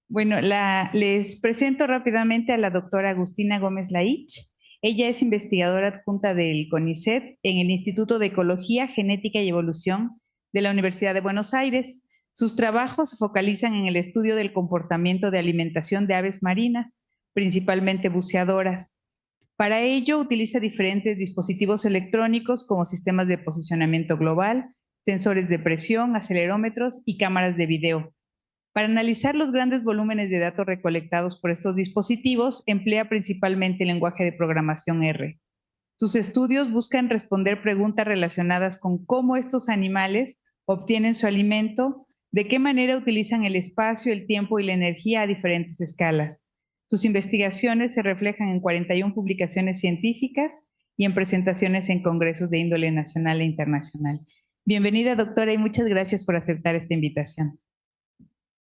Bueno, les presento rápidamente a la doctora Agustina Gómez Laich. Ella es investigadora adjunta del CONICET en el Instituto de Ecología, Genética y Evolución de la Universidad de Buenos Aires. Sus trabajos se focalizan en el estudio del comportamiento de alimentación de aves marinas, principalmente buceadoras. Para ello, utiliza diferentes dispositivos electrónicos como sistemas de posicionamiento global, sensores de presión, acelerómetros y cámaras de video. Para analizar los grandes volúmenes de datos recolectados por estos dispositivos, emplea principalmente el lenguaje de programación R. Sus estudios buscan responder preguntas relacionadas con cómo estos animales obtienen su alimento, de qué manera utilizan el espacio, el tiempo y la energía a diferentes escalas. Sus investigaciones se reflejan en 41 publicaciones científicas y en presentaciones en congresos de índole nacional e internacional. Bienvenida, doctora, y muchas gracias por aceptar esta invitación.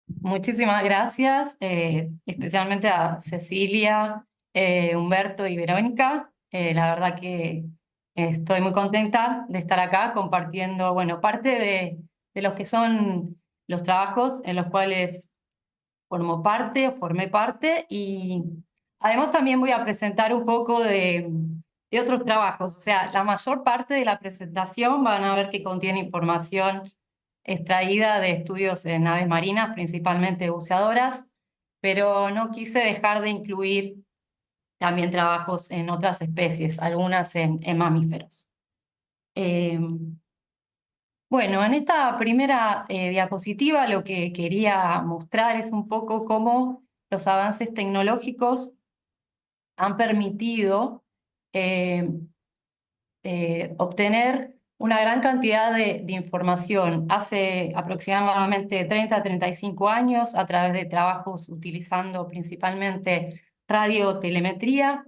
Muchísimas gracias, especialmente a Cecilia, Humberto y Verónica. La verdad que estoy muy contenta de estar acá compartiendo, bueno, parte de los que son los trabajos en los cuales formé parte, y además también voy a presentar un poco de otros trabajos. O sea, la mayor parte de la presentación van a ver que contiene información extraída de estudios en aves marinas, principalmente buceadoras, pero no quise dejar de incluir también trabajos en otras especies, algunas en mamíferos. Bueno, en esta primera diapositiva lo que quería mostrar es un poco cómo los avances tecnológicos han permitido eh, obtener una gran cantidad de información. Hace aproximadamente 30 a 35 años, a través de trabajos utilizando principalmente radiotelemetría,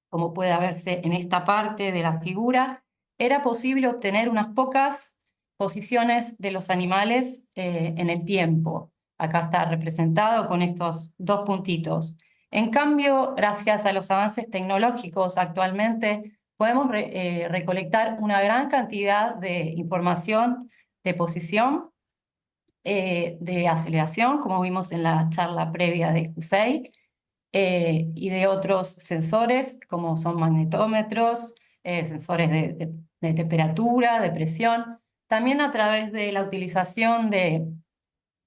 como puede verse en esta parte de la figura, era posible obtener unas pocas posiciones de los animales en el tiempo. Acá está representado con estos dos puntitos. En cambio, gracias a los avances tecnológicos actualmente, podemos recolectar una gran cantidad de información de posición, de aceleración, como vimos en la charla previa de Jusey, y de otros sensores, como son magnetómetros, sensores de temperatura, de presión. También a través de la utilización de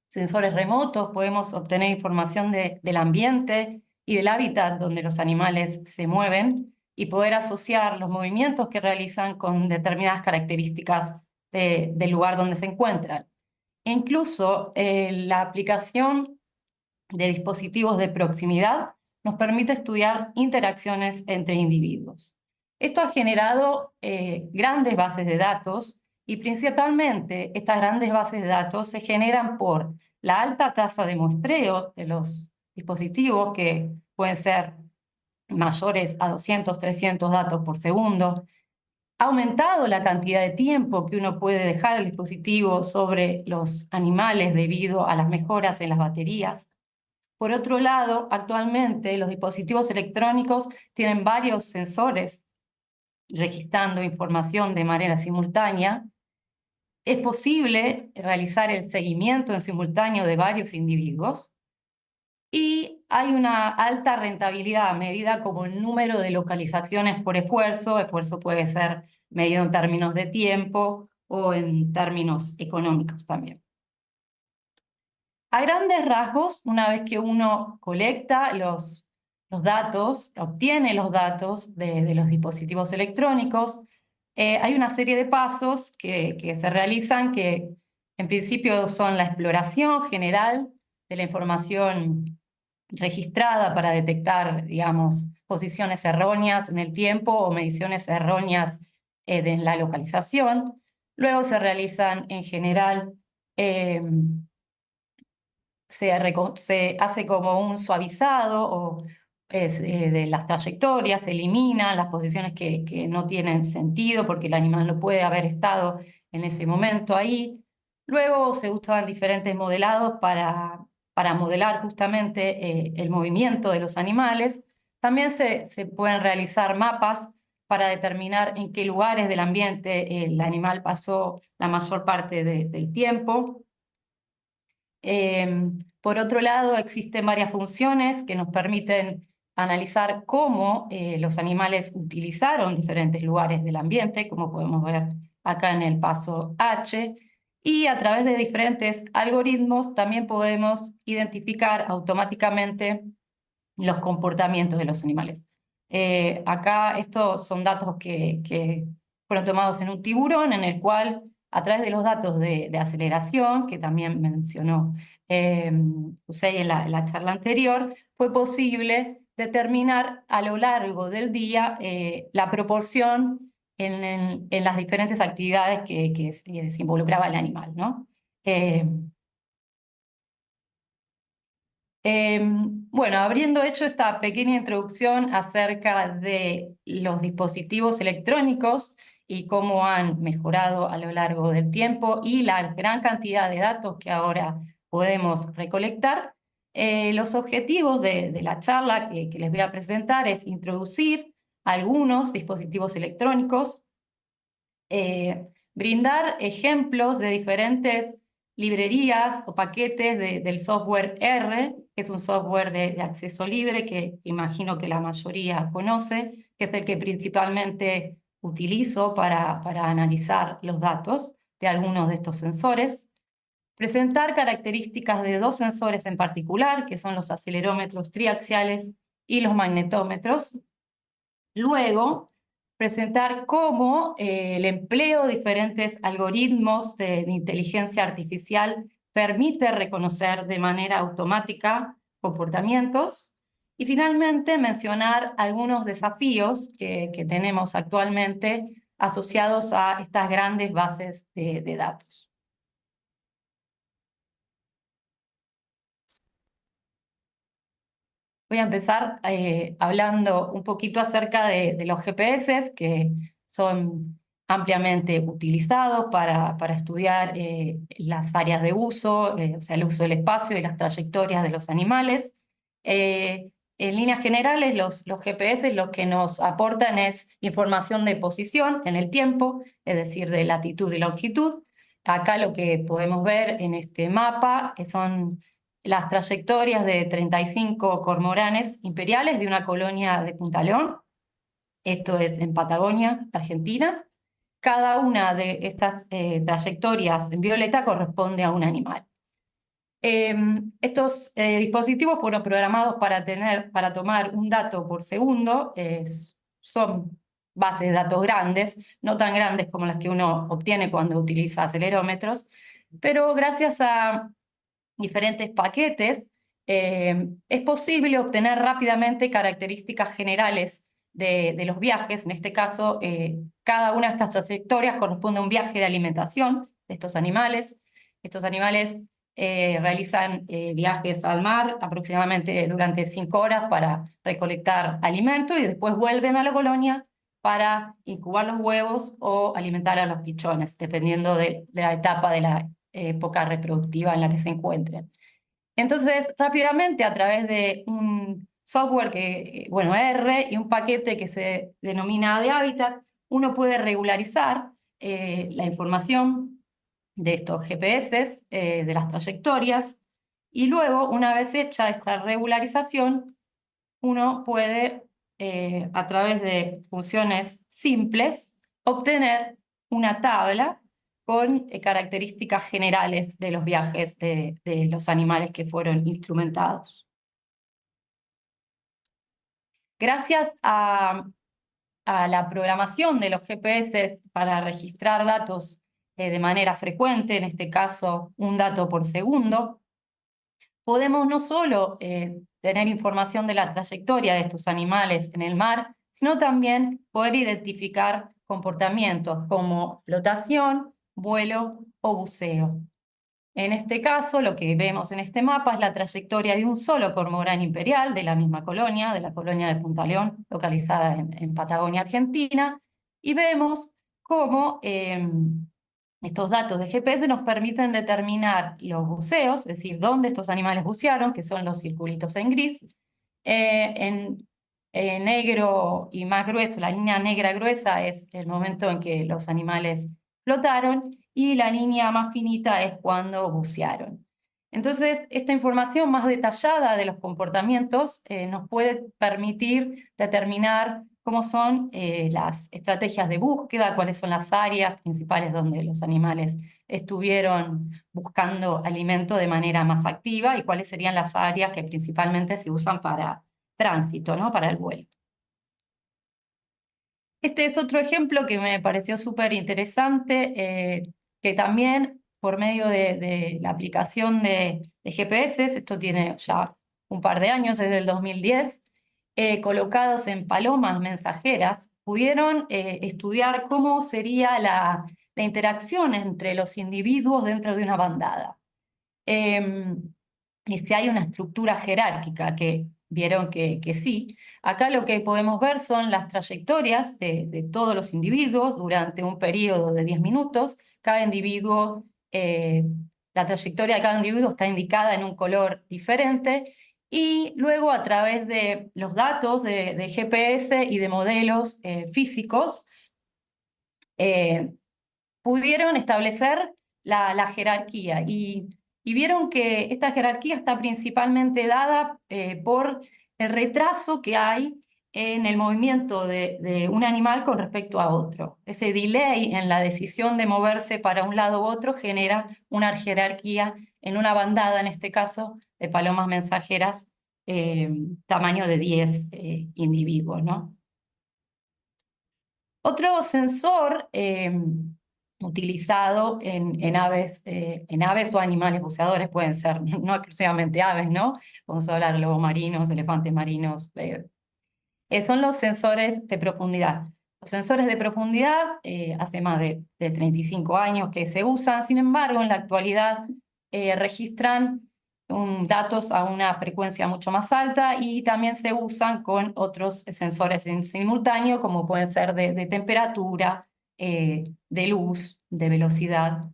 sensores remotos podemos obtener información del ambiente y del hábitat donde los animales se mueven y poder asociar los movimientos que realizan con determinadas características del lugar donde se encuentran. E incluso la aplicación de dispositivos de proximidad nos permite estudiar interacciones entre individuos. Esto ha generado grandes bases de datos, y principalmente estas grandes bases de datos se generan por la alta tasa de muestreo de los dispositivos, que pueden ser mayores a 200, 300 datos por segundo. Ha aumentado la cantidad de tiempo que uno puede dejar el dispositivo sobre los animales debido a las mejoras en las baterías. Por otro lado, actualmente los dispositivos electrónicos tienen varios sensores registrando información de manera simultánea. Es posible realizar el seguimiento en simultáneo de varios individuos, y hay una alta rentabilidad medida como el número de localizaciones por esfuerzo. Esfuerzo puede ser medido en términos de tiempo o en términos económicos también. A grandes rasgos, una vez que uno colecta los datos, obtiene los datos de los dispositivos electrónicos, hay una serie de pasos que se realizan, que en principio son la exploración general de la información registrada para detectar, digamos, posiciones erróneas en el tiempo o mediciones erróneas de la localización. Luego se realizan en general se hace como un suavizado de las trayectorias, se eliminan las posiciones que no tienen sentido porque el animal no puede haber estado en ese momento ahí. Luego se usan diferentes modelados para modelar justamente el movimiento de los animales. También se pueden realizar mapas para determinar en qué lugares del ambiente el animal pasó la mayor parte del tiempo. Por otro lado, existen varias funciones que nos permiten analizar cómo los animales utilizaron diferentes lugares del ambiente, como podemos ver acá en el paso H, y a través de diferentes algoritmos también podemos identificar automáticamente los comportamientos de los animales. Acá estos son datos que fueron tomados en un tiburón, en el cual a través de los datos de aceleración, que también mencionó Usei en la charla anterior, fue posible determinar a lo largo del día la proporción en las diferentes actividades que se involucraba el animal, ¿no? Bueno, habiendo hecho esta pequeña introducción acerca de los dispositivos electrónicos y cómo han mejorado a lo largo del tiempo y la gran cantidad de datos que ahora podemos recolectar, los objetivos de la charla que les voy a presentar es introducir algunos dispositivos electrónicos, brindar ejemplos de diferentes librerías o paquetes del software R, que es un software de acceso libre que imagino que la mayoría conoce, que es el que principalmente utilizo para analizar los datos de algunos de estos sensores. Presentar características de dos sensores en particular, que son los acelerómetros triaxiales y los magnetómetros. Luego, presentar cómo el empleo de diferentes algoritmos de inteligencia artificial permite reconocer de manera automática comportamientos. Y finalmente, mencionar algunos desafíos que tenemos actualmente asociados a estas grandes bases de datos. Voy a empezar hablando un poquito acerca de los GPS, que son ampliamente utilizados para estudiar las áreas de uso, o sea, el uso del espacio y las trayectorias de los animales. En líneas generales, los GPS lo que nos aportan es información de posición en el tiempo, es decir, de latitud y longitud. Acá lo que podemos ver en este mapa son las trayectorias de 35 cormoranes imperiales de una colonia de Punta León. Esto es en Patagonia, Argentina. Cada una de estas trayectorias en violeta corresponde a un animal. Estos dispositivos fueron programados para tomar un dato por segundo. Son bases de datos grandes, no tan grandes como las que uno obtiene cuando utiliza acelerómetros, pero gracias a diferentes paquetes, es posible obtener rápidamente características generales de los viajes. En este caso, cada una de estas trayectorias corresponde a un viaje de alimentación de estos animales. Estos animales realizan viajes al mar aproximadamente durante 5 horas para recolectar alimento y después vuelven a la colonia para incubar los huevos o alimentar a los pichones, dependiendo de la etapa de la época reproductiva en la que se encuentren. Entonces, rápidamente, a través de un software R y un paquete que se denomina de hábitat, uno puede regularizar la información de estos GPS, de las trayectorias, y luego, una vez hecha esta regularización, uno puede, a través de funciones simples, obtener una tabla con características generales de los viajes de los animales que fueron instrumentados. Gracias a la programación de los GPS para registrar datos de manera frecuente, en este caso un dato por segundo, podemos no solo tener información de la trayectoria de estos animales en el mar, sino también poder identificar comportamientos como flotación, vuelo o buceo. En este caso, lo que vemos en este mapa es la trayectoria de un solo cormorán imperial de la misma colonia, de la colonia de Punta León, localizada en Patagonia, Argentina, y vemos cómo estos datos de GPS nos permiten determinar los buceos, es decir, dónde estos animales bucearon, que son los circulitos en gris. En negro y más grueso, la línea negra gruesa es el momento en que los animales flotaron, y la línea más finita es cuando bucearon. Entonces, esta información más detallada de los comportamientos nos puede permitir determinar cómo son las estrategias de búsqueda, cuáles son las áreas principales donde los animales estuvieron buscando alimento de manera más activa y cuáles serían las áreas que principalmente se usan para tránsito, ¿no? Para el vuelo. Este es otro ejemplo que me pareció súper interesante, que también por medio de la aplicación de GPS, esto tiene ya un par de años, desde el 2010, colocados en palomas mensajeras, pudieron estudiar cómo sería la interacción entre los individuos dentro de una bandada. Y si hay una estructura jerárquica, que vieron que sí. Acá lo que podemos ver son las trayectorias de todos los individuos durante un periodo de 10 minutos. Cada individuo, la trayectoria de cada individuo está indicada en un color diferente. Y luego, a través de los datos de GPS y de modelos físicos, pudieron establecer la jerarquía y vieron que esta jerarquía está principalmente dada por el retraso que hay en el movimiento de un animal con respecto a otro. Ese delay en la decisión de moverse para un lado u otro genera una jerarquía en una bandada, en este caso, de palomas mensajeras, tamaño de 10 individuos, ¿no? Otro sensor utilizado en aves o animales buceadores, pueden ser no exclusivamente aves, ¿no? Vamos a hablar de lobos marinos, elefantes marinos, son los sensores de profundidad. Los sensores de profundidad hace más de 35 años que se usan, sin embargo, en la actualidad registran datos a una frecuencia mucho más alta y también se usan con otros sensores en simultáneo, como pueden ser de temperatura, de luz, de velocidad.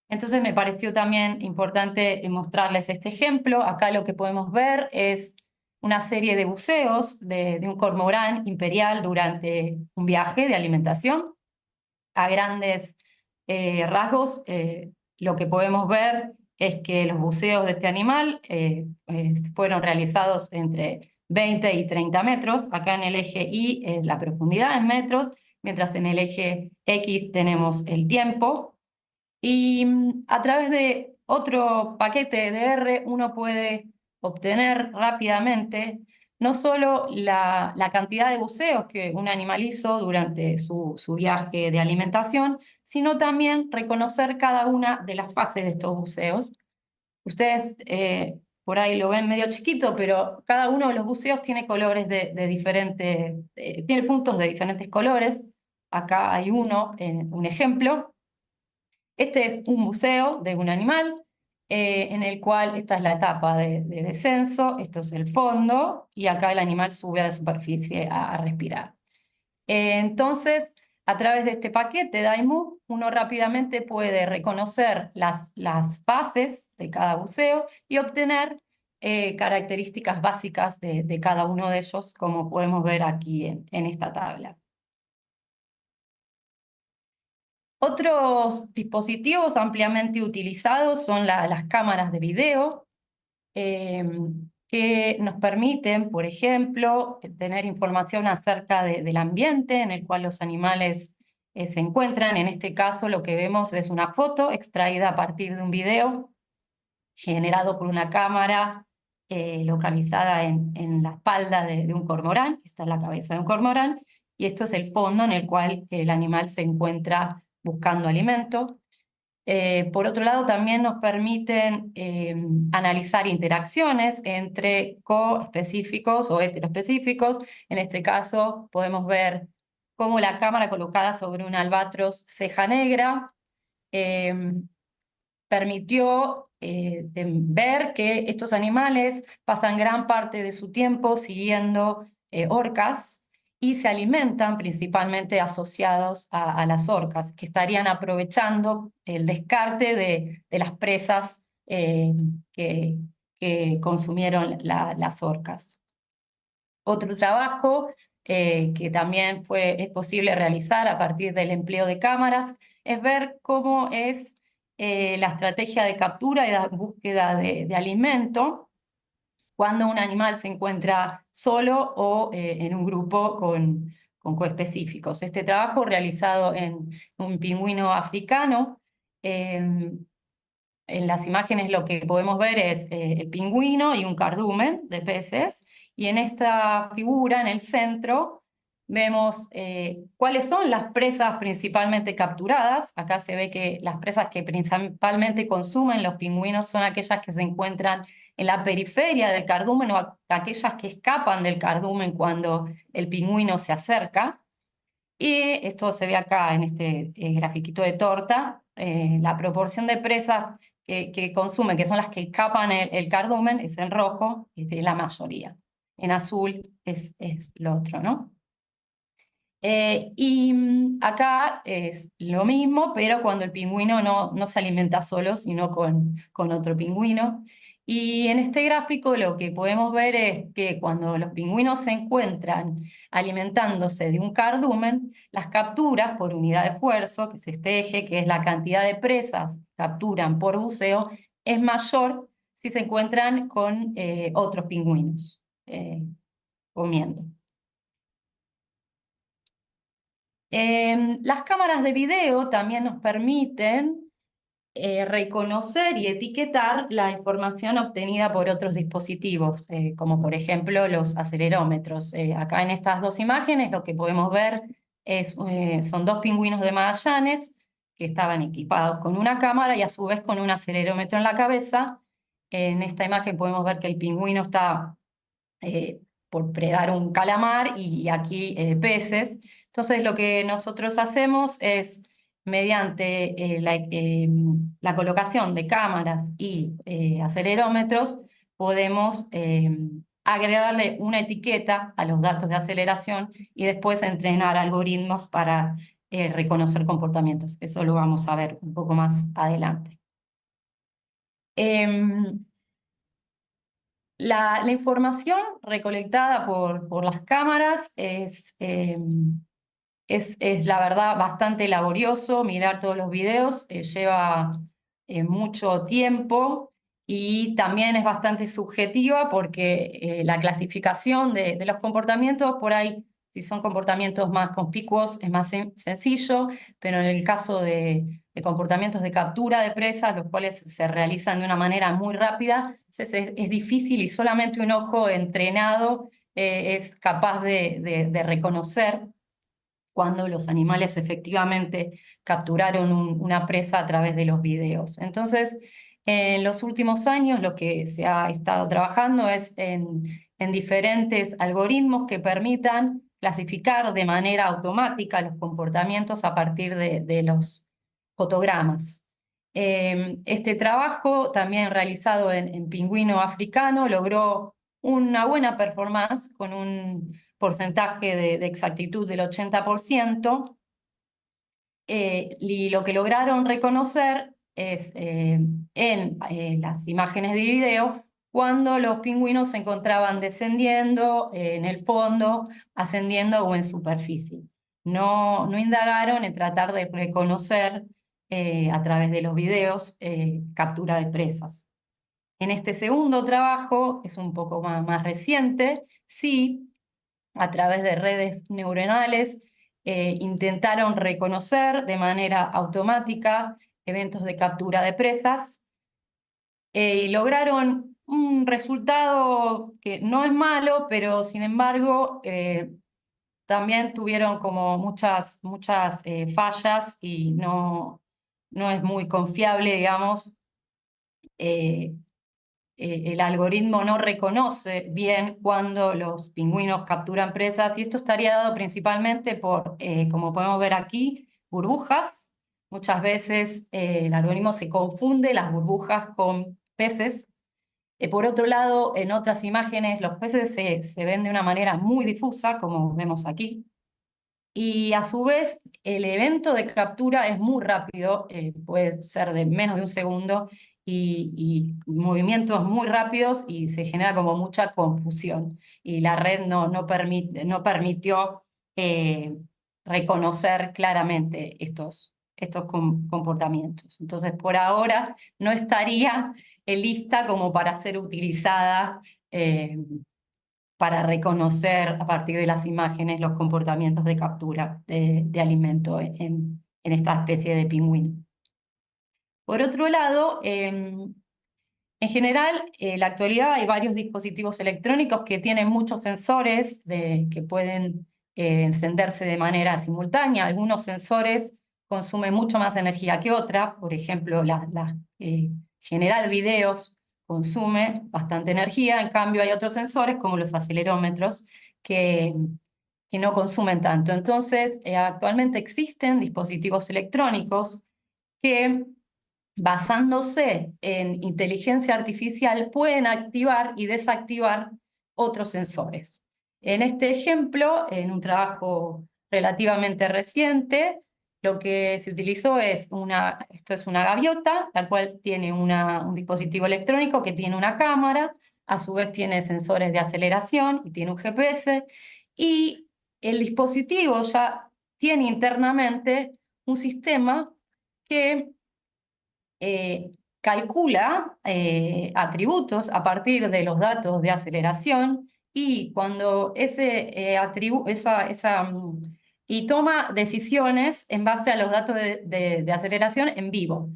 Entonces me pareció también importante mostrarles este ejemplo. Acá lo que podemos ver es una serie de buceos de un cormorán imperial durante un viaje de alimentación. A grandes rasgos, lo que podemos ver es que los buceos de este animal fueron realizados entre 20 y 30 metros. Acá en el eje Y la profundidad en metros, mientras en el eje X tenemos el tiempo. Y a través de otro paquete de R uno puede obtener rápidamente no solo la cantidad de buceos que un animal hizo durante su viaje de alimentación, sino también reconocer cada una de las fases de estos buceos. Ustedes por ahí lo ven medio chiquito, pero cada uno de los buceos tiene colores de diferentes, tiene puntos de diferentes colores. Acá hay un ejemplo. Este es un buceo de un animal en el cual esta es la etapa de descenso, esto es el fondo y acá el animal sube a la superficie a respirar. Entonces, a través de este paquete DIMOVE, uno rápidamente puede reconocer las fases de cada buceo y obtener características básicas de cada uno de ellos, como podemos ver aquí en esta tabla. Otros dispositivos ampliamente utilizados son las cámaras de video, que nos permiten, por ejemplo, tener información acerca del ambiente en el cual los animales se encuentran. En este caso, lo que vemos es una foto extraída a partir de un video generado por una cámara localizada en la espalda de un cormorán. Esta es la cabeza de un cormorán, y esto es el fondo en el cual el animal se encuentra buscando alimento. Por otro lado, también nos permiten analizar interacciones entre coespecíficos o heteroespecíficos. En este caso, podemos ver cómo la cámara colocada sobre un albatros ceja negra permitió ver que estos animales pasan gran parte de su tiempo siguiendo orcas y se alimentan principalmente asociados a las orcas, que estarían aprovechando el descarte de las presas que consumieron las orcas. Otro trabajo que también es posible realizar a partir del empleo de cámaras es ver cómo es la estrategia de captura y la búsqueda de alimento cuando un animal se encuentra solo o en un grupo con coespecíficos. Este trabajo realizado en un pingüino africano, en las imágenes lo que podemos ver es el pingüino y un cardumen de peces, y en esta figura, en el centro, vemos cuáles son las presas principalmente capturadas. Acá se ve que las presas que principalmente consumen los pingüinos son aquellas que se encuentran en la periferia del cardumen o aquellas que escapan del cardumen cuando el pingüino se acerca. Y esto se ve acá en este grafiquito de torta, la proporción de presas que consumen, que son las que escapan el cardumen, es en rojo, es de la mayoría. En azul es lo otro, ¿no? Acá es lo mismo, pero cuando el pingüino no se alimenta solo, sino con otro pingüino. Y en este gráfico lo que podemos ver es que cuando los pingüinos se encuentran alimentándose de un cardumen, las capturas por unidad de esfuerzo, que es este eje, que es la cantidad de presas que capturan por buceo, es mayor si se encuentran con otros pingüinos comiendo. Las cámaras de video también nos permiten reconocer y etiquetar la información obtenida por otros dispositivos, como por ejemplo los acelerómetros. Acá en estas dos imágenes lo que podemos ver son dos pingüinos de Magallanes que estaban equipados con una cámara y a su vez con un acelerómetro en la cabeza. En esta imagen podemos ver que el pingüino está por predar un calamar y aquí peces. Entonces lo que nosotros hacemos es, mediante la colocación de cámaras y acelerómetros, podemos agregarle una etiqueta a los datos de aceleración y después entrenar algoritmos para reconocer comportamientos. Eso lo vamos a ver un poco más adelante. La información recolectada por las cámaras es la verdad bastante laborioso. Mirar todos los videos lleva mucho tiempo y también es bastante subjetiva porque la clasificación de los comportamientos por ahí, si son comportamientos más conspicuos, es más sencillo, pero en el caso de comportamientos de captura de presas, los cuales se realizan de una manera muy rápida, es difícil y solamente un ojo entrenado es capaz de reconocer cuando los animales efectivamente capturaron una presa a través de los videos. Entonces, en los últimos años lo que se ha estado trabajando es en diferentes algoritmos que permitan clasificar de manera automática los comportamientos a partir de los fotogramas. Este trabajo, también realizado en pingüino africano, logró una buena performance con un porcentaje de exactitud del 80%, y lo que lograron reconocer es en las imágenes de video cuando los pingüinos se encontraban descendiendo en el fondo, ascendiendo o en superficie. No indagaron en tratar de reconocer a través de los videos captura de presas. En este segundo trabajo, que es un poco más reciente, sí, a través de redes neuronales, intentaron reconocer de manera automática eventos de captura de presas y lograron un resultado que no es malo, pero sin embargo también tuvieron como muchas fallas y no es muy confiable, digamos. El algoritmo no reconoce bien cuando los pingüinos capturan presas, y esto estaría dado principalmente por, como podemos ver aquí, burbujas. Muchas veces el algoritmo se confunde las burbujas con peces. Por otro lado, en otras imágenes los peces se ven de una manera muy difusa, como vemos aquí. Y a su vez, el evento de captura es muy rápido, puede ser de menos de un segundo, y movimientos muy rápidos, y se genera como mucha confusión. Y la red no permitió reconocer claramente estos estos comportamientos. Entonces, por ahora no estaría lista como para ser utilizada para reconocer a partir de las imágenes los comportamientos de captura de alimento en esta especie de pingüino. Por otro lado, en general, en la actualidad hay varios dispositivos electrónicos que tienen muchos sensores que pueden encenderse de manera simultánea. Algunos sensores consumen mucho más energía que otras. Por ejemplo, generar videos consume bastante energía. En cambio, hay otros sensores, como los acelerómetros, que no consumen tanto. Entonces, actualmente existen dispositivos electrónicos que, basándose en inteligencia artificial, pueden activar y desactivar otros sensores. En este ejemplo, en un trabajo relativamente reciente, lo que se utilizó es esto es una gaviota, la cual tiene un dispositivo electrónico que tiene una cámara, a su vez tiene sensores de aceleración y tiene un GPS, y el dispositivo ya tiene internamente un sistema que calcula atributos a partir de los datos de aceleración, y cuando y toma decisiones en base a los datos de aceleración en vivo.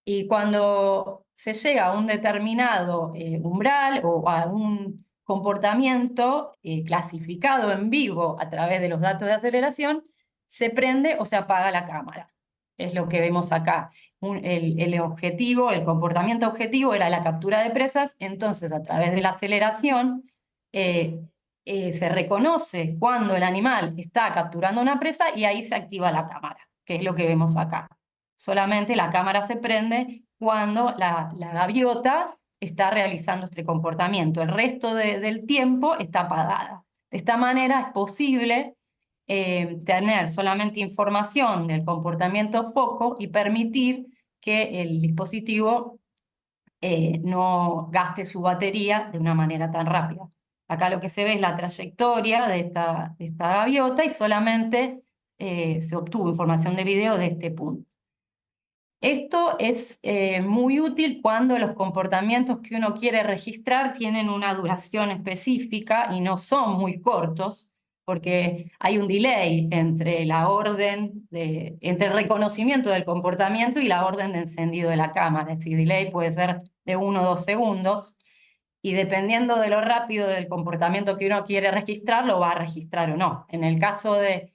Y cuando se llega a un determinado umbral o a un comportamiento clasificado en vivo a través de los datos de aceleración, se prende o se apaga la cámara. Es lo que vemos acá. El objetivo, el comportamiento objetivo era la captura de presas. Entonces, a través de la aceleración se reconoce cuando el animal está capturando una presa y ahí se activa la cámara, que es lo que vemos acá. Solamente la cámara se prende cuando la gaviota está realizando este comportamiento. El resto del tiempo está apagada. De esta manera es posible tener solamente información del comportamiento foco y permitir que el dispositivo no gaste su batería de una manera tan rápida. Acá lo que se ve es la trayectoria de esta gaviota y solamente se obtuvo información de video de este punto. Esto es muy útil cuando los comportamientos que uno quiere registrar tienen una duración específica y no son muy cortos, porque hay un delay entre entre el reconocimiento del comportamiento y la orden de encendido de la cámara. Ese delay puede ser de 1 o 2 segundos, y dependiendo de lo rápido del comportamiento que uno quiere registrar, lo va a registrar o no. En el caso de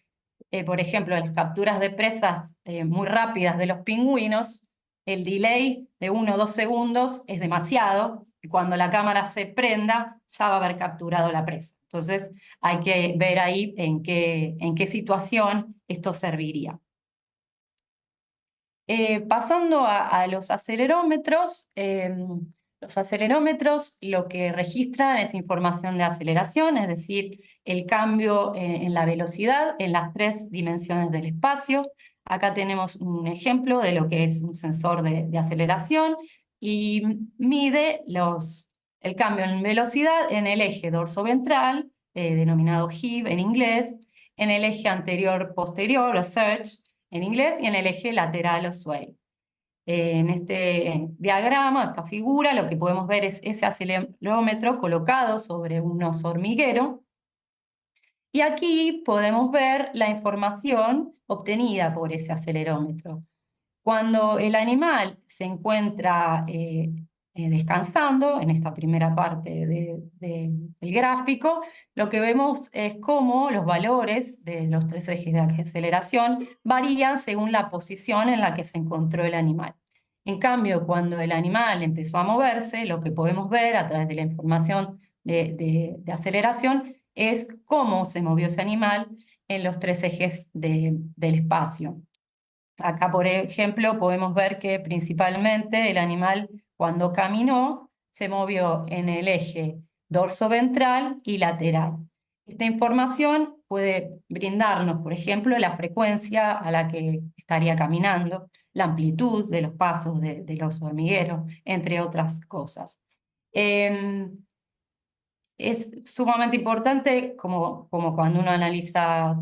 por ejemplo, las capturas de presas muy rápidas de los pingüinos, el delay de 1 o 2 segundos es demasiado, y cuando la cámara se prenda ya va a haber capturado la presa. Entonces hay que ver ahí en qué situación esto serviría. Pasando a los acelerómetros lo que registran es información de aceleración, es decir, el cambio en la velocidad en las 3 dimensiones del espacio. Acá tenemos un ejemplo de lo que es un sensor de aceleración y mide el cambio en velocidad en el eje dorso-ventral, denominado HIV en inglés, en el eje anterior-posterior, o surge en inglés, y en el eje lateral, o sway. En este diagrama, esta figura, lo que podemos ver es ese acelerómetro colocado sobre un oso hormiguero, y aquí podemos ver la información obtenida por ese acelerómetro. Cuando el animal se encuentra descansando, en esta primera parte del gráfico, lo que vemos es cómo los valores de los 3 ejes de aceleración varían según la posición en la que se encontró el animal. En cambio, cuando el animal empezó a moverse, lo que podemos ver a través de la información de aceleración es cómo se movió ese animal en los 3 ejes del espacio. Acá, por ejemplo, podemos ver que principalmente el animal, cuando caminó, se movió en el eje dorso-ventral y lateral. Esta información puede brindarnos, por ejemplo, la frecuencia a la que estaría caminando, la amplitud de los pasos del oso hormiguero, entre otras cosas. Es sumamente importante, como cuando uno analiza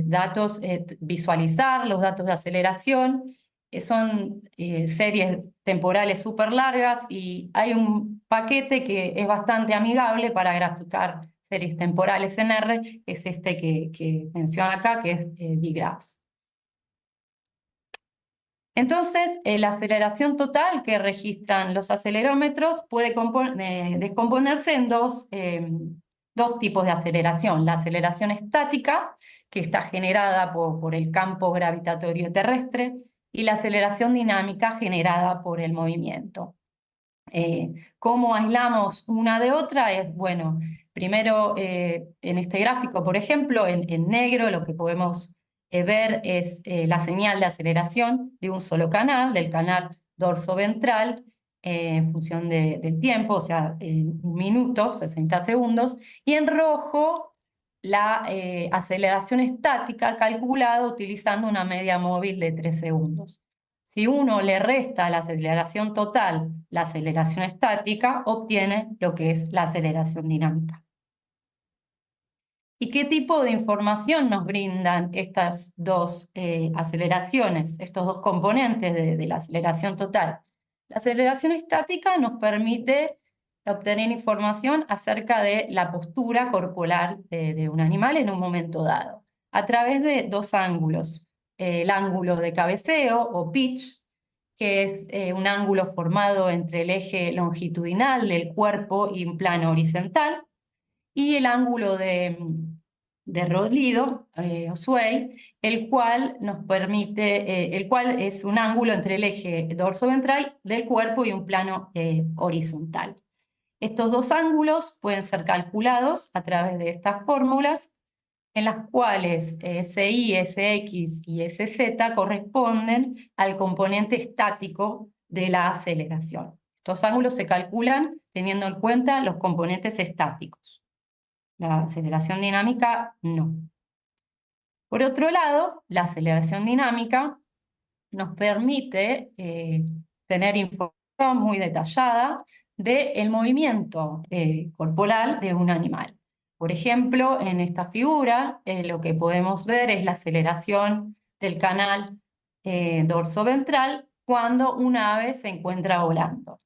datos, visualizar los datos de aceleración. Son series temporales súper largas y hay un paquete que es bastante amigable para graficar series temporales en R, que es este que menciona acá, que es dgraphs. Entonces, la aceleración total que registran los acelerómetros puede descomponerse en dos tipos de aceleración. La aceleración estática, que está generada por el campo gravitatorio terrestre, y la aceleración dinámica generada por el movimiento. ¿Cómo aislamos una de otra? Bueno, primero en este gráfico, por ejemplo, en negro lo que podemos ver es la señal de aceleración de un solo canal, del canal dorso-ventral, en función del tiempo, o sea, en un minuto, 60 segundos, y en rojo la aceleración estática calculada utilizando una media móvil de 3 segundos. Si uno le resta a la aceleración total la aceleración estática, obtiene lo que es la aceleración dinámica. ¿Y qué tipo de información nos brindan estas dos aceleraciones, estos dos componentes de la aceleración total? La aceleración estática nos permite obtener información acerca de la postura corporal de un animal en un momento dado, a través de dos ángulos. El ángulo de cabeceo o pitch, que es un ángulo formado entre el eje longitudinal del cuerpo y un plano horizontal, y el ángulo de Rod-Lido, o sway, el cual nos permite, el cual es un ángulo entre el eje dorso-ventral del cuerpo y un plano horizontal. Estos dos ángulos pueden ser calculados a través de estas fórmulas, en las cuales SI, SX y SZ corresponden al componente estático de la aceleración. Estos ángulos se calculan teniendo en cuenta los componentes estáticos. La aceleración dinámica no. Por otro lado, la aceleración dinámica nos permite tener información muy detallada del movimiento corporal de un animal. Por ejemplo, en esta figura lo que podemos ver es la aceleración del canal dorso-ventral cuando un ave se encuentra volando.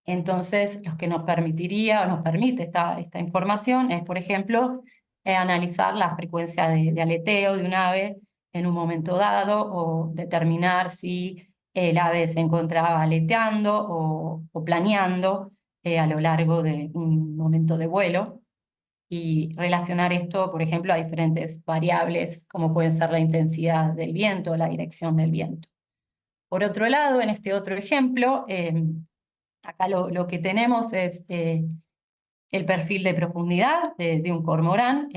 Entonces, lo que nos permitiría o nos permite esta información es, por ejemplo, analizar la frecuencia de aleteo de un ave en un momento dado o determinar si el ave se encontraba aleteando o planeando a lo largo de un momento de vuelo y relacionar esto, por ejemplo, a diferentes variables como pueden ser la intensidad del viento o la dirección del viento. Por otro lado, en este otro ejemplo, acá lo que tenemos es el perfil de profundidad de un cormorán.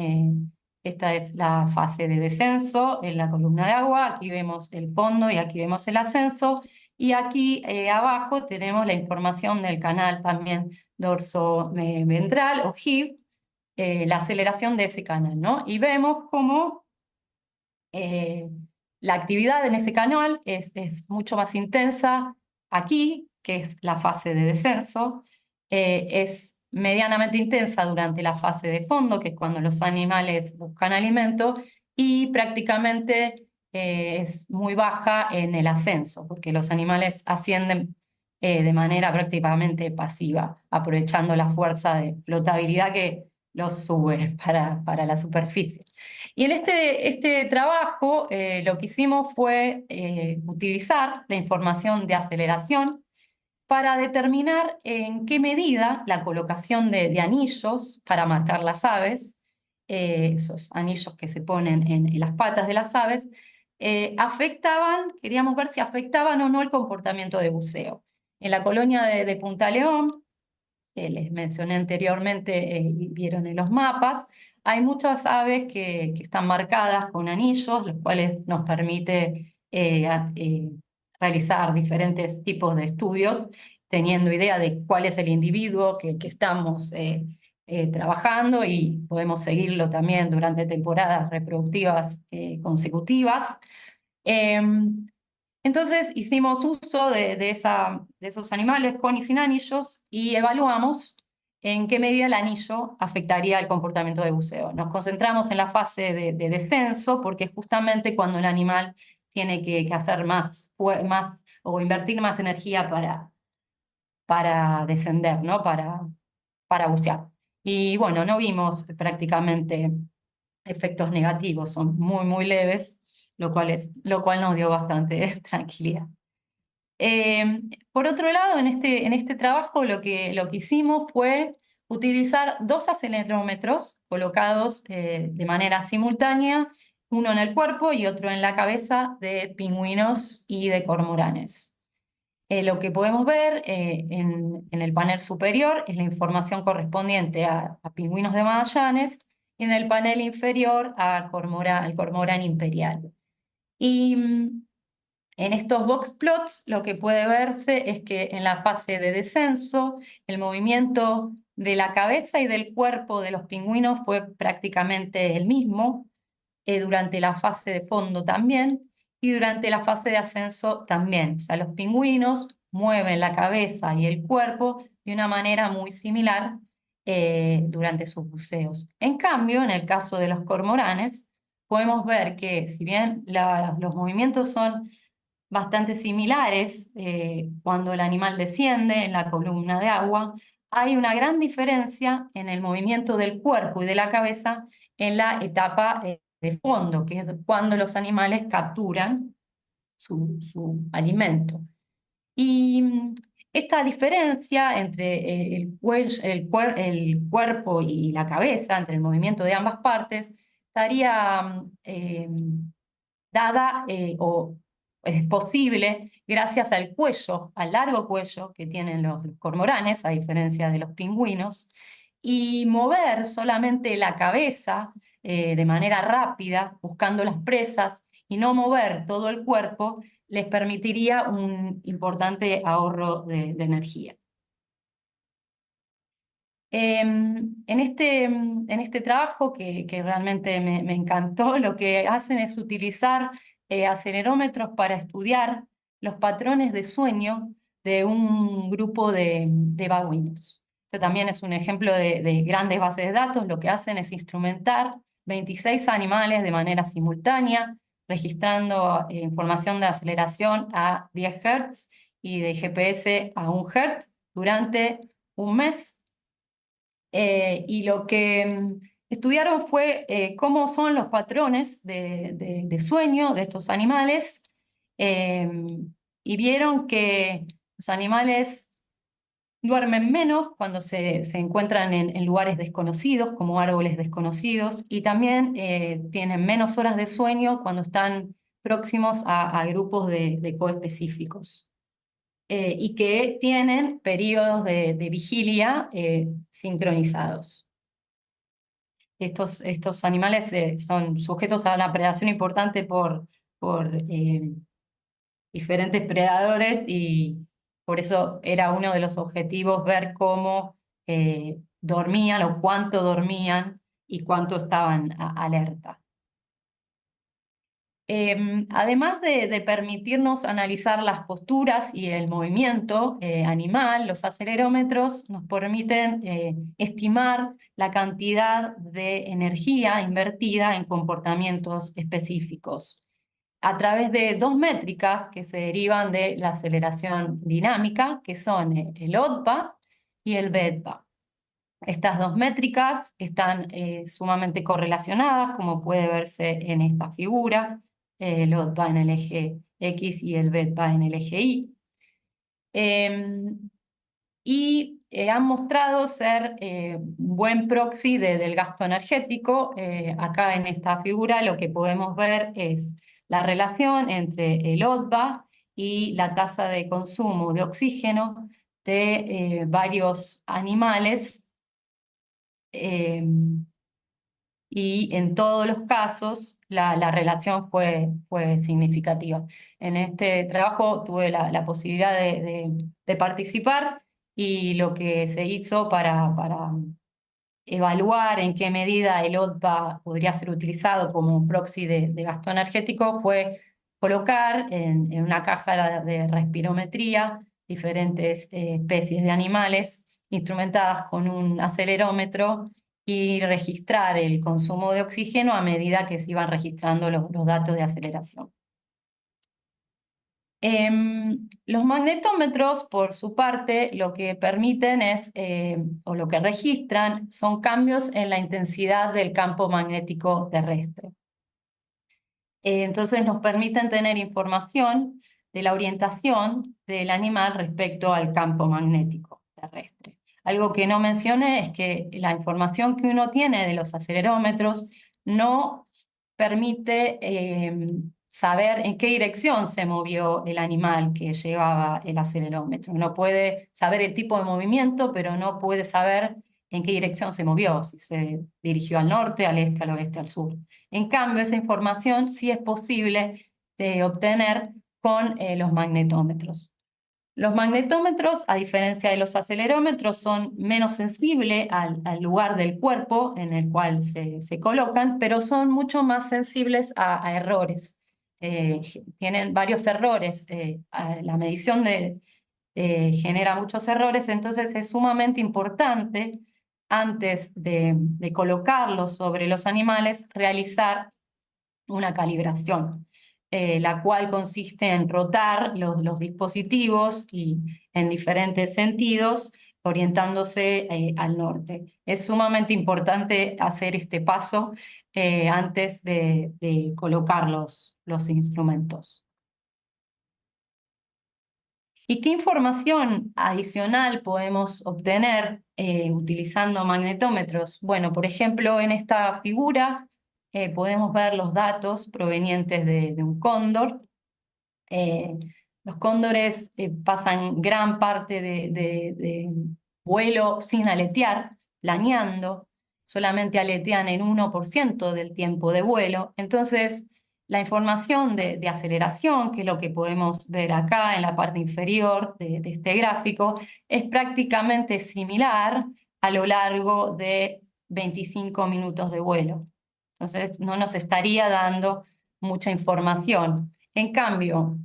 Esta es la fase de descenso en la columna de agua. Aquí vemos el fondo y aquí vemos el ascenso. Y aquí abajo tenemos la información del canal también dorso-ventral o HIV, la aceleración de ese canal, ¿no? Y vemos cómo la actividad en ese canal es mucho más intensa aquí, que es la fase de descenso, es medianamente intensa durante la fase de fondo, que es cuando los animales buscan alimento, y prácticamente es muy baja en el ascenso, porque los animales ascienden de manera prácticamente pasiva, aprovechando la fuerza de flotabilidad que los sube para la superficie. Y en este trabajo lo que hicimos fue utilizar la información de aceleración para determinar en qué medida la colocación de anillos para marcar las aves, esos anillos que se ponen en las patas de las aves, queríamos ver si afectaban o no el comportamiento de buceo. En la colonia de Punta León, que les mencioné anteriormente y vieron en los mapas, hay muchas aves que están marcadas con anillos, los cuales nos permite realizar diferentes tipos de estudios, teniendo idea de cuál es el individuo que estamos trabajando, y podemos seguirlo también durante temporadas reproductivas consecutivas. Entonces hicimos uso de esos animales con y sin anillos y evaluamos en qué medida el anillo afectaría el comportamiento de buceo. Nos concentramos en la fase de descenso, porque es justamente cuando el animal tiene que hacer más o invertir más energía para descender, ¿no? Para bucear. Y bueno, no vimos prácticamente efectos negativos, son muy leves, lo cual nos dio bastante tranquilidad. Por otro lado, en este trabajo lo que hicimos fue utilizar dos acelerómetros colocados de manera simultánea, uno en el cuerpo y otro en la cabeza de pingüinos y de cormoranes. Lo que podemos ver en el panel superior es la información correspondiente a pingüinos de Magallanes y en el panel inferior al cormorán imperial. Y en estos box plots lo que puede verse es que en la fase de descenso el movimiento de la cabeza y del cuerpo de los pingüinos fue prácticamente el mismo, durante la fase de fondo también y durante la fase de ascenso también. O sea, los pingüinos mueven la cabeza y el cuerpo de una manera muy similar durante sus buceos. En cambio, en el caso de los cormoranes, podemos ver que si bien los movimientos son bastante similares cuando el animal desciende en la columna de agua, hay una gran diferencia en el movimiento del cuerpo y de la cabeza en la etapa de fondo, que es cuando los animales capturan su alimento. Y esta diferencia entre el cuerpo y la cabeza, entre el movimiento de ambas partes, estaría dada o es posible gracias al cuello, al largo cuello que tienen los cormoranes, a diferencia de los pingüinos, y mover solamente la cabeza de manera rápida, buscando las presas, y no mover todo el cuerpo, les permitiría un importante ahorro de energía. En este trabajo que realmente me encantó, lo que hacen es utilizar acelerómetros para estudiar los patrones de sueño de un grupo de babuinos. Este también es un ejemplo de grandes bases de datos. Lo que hacen es instrumentar 26 animales de manera simultánea, registrando información de aceleración a 10 Hz y de GPS a 1 Hz durante un mes. Y lo que estudiaron fue cómo son los patrones de sueño de estos animales, y vieron que los animales duermen menos cuando se encuentran en lugares desconocidos, como árboles desconocidos, y también tienen menos horas de sueño cuando están próximos a grupos de coespecíficos. Y que tienen periodos de vigilia sincronizados. Estos animales son sujetos a una predación importante por diferentes predadores, y por eso era uno de los objetivos ver cómo dormían o cuánto dormían y cuánto estaban alerta. Además de permitirnos analizar las posturas y el movimiento animal, los acelerómetros nos permiten estimar la cantidad de energía invertida en comportamientos específicos a través de dos métricas que se derivan de la aceleración dinámica, que son el ODPA y el BEDPA. Estas dos métricas están sumamente correlacionadas, como puede verse en esta figura. El OD va en el eje X y el BED va en el eje Y. Y han mostrado ser un buen proxy del gasto energético. Acá en esta figura lo que podemos ver es la relación entre el ODVA y la tasa de consumo de oxígeno de varios animales. Y en todos los casos la relación fue significativa. En este trabajo tuve la posibilidad de participar, y lo que se hizo para evaluar en qué medida el ODPA podría ser utilizado como un proxy de gasto energético fue colocar en una caja de respirometría diferentes especies de animales instrumentadas con un acelerómetro y registrar el consumo de oxígeno a medida que se iban registrando los datos de aceleración. Los magnetómetros, por su parte, lo que permiten es, o lo que registran, son cambios en la intensidad del campo magnético terrestre. Entonces nos permiten tener información de la orientación del animal respecto al campo magnético terrestre. Algo que no mencioné es que la información que uno tiene de los acelerómetros no permite saber en qué dirección se movió el animal que llevaba el acelerómetro. Uno puede saber el tipo de movimiento, pero no puede saber en qué dirección se movió, si se dirigió al norte, al este, al oeste, al sur. En cambio, esa información sí es posible de obtener con los magnetómetros. Los magnetómetros, a diferencia de los acelerómetros, son menos sensibles al lugar del cuerpo en el cual se colocan, pero son mucho más sensibles a errores. Tienen varios errores. La medición genera muchos errores, entonces es sumamente importante, antes de colocarlos sobre los animales, realizar una calibración, la cual consiste en rotar los dispositivos y en diferentes sentidos, orientándose al norte. Es sumamente importante hacer este paso antes de colocar los instrumentos. ¿Y qué información adicional podemos obtener utilizando magnetómetros? Bueno, por ejemplo, en esta figura podemos ver los datos provenientes de un cóndor. Los cóndores pasan gran parte de vuelo sin aletear, planeando, solamente aletean en 1% del tiempo de vuelo. Entonces, la información de aceleración, que es lo que podemos ver acá en la parte inferior de este gráfico, es prácticamente similar a lo largo de 25 minutos de vuelo. Entonces, no nos estaría dando mucha información. En cambio,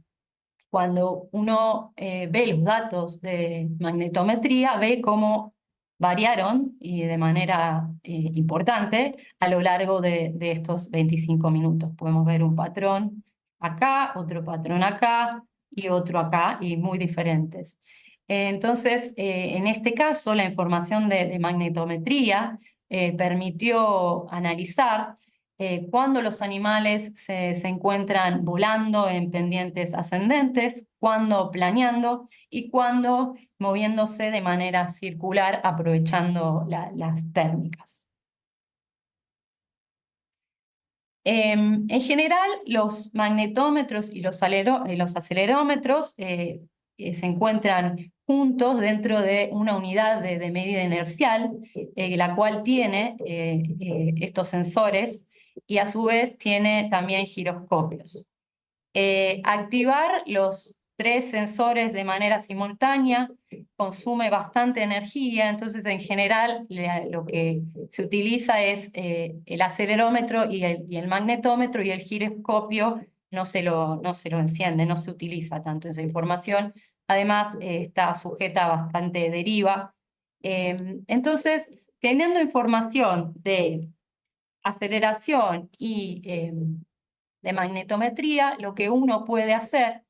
cuando uno ve los datos de magnetometría, ve cómo variaron y de manera importante a lo largo de estos 25 minutos. Podemos ver un patrón acá, otro patrón acá y otro acá, y muy diferentes. Entonces, en este caso, la información de magnetometría permitió analizar cuando los animales se encuentran volando en pendientes ascendentes, cuando planeando y cuando moviéndose de manera circular aprovechando las térmicas. En general, los magnetómetros y los acelerómetros se encuentran juntos dentro de una unidad de medida inercial, la cual tiene estos sensores y a su vez tiene también giroscopios. Activar los 3 sensores de manera simultánea consume bastante energía, entonces en general lo que se utiliza es el acelerómetro y el magnetómetro, y el giroscopio no se lo enciende, no se utiliza tanto esa información. Además está sujeta a bastante deriva. Entonces, teniendo información de aceleración y de magnetometría, lo que uno puede hacer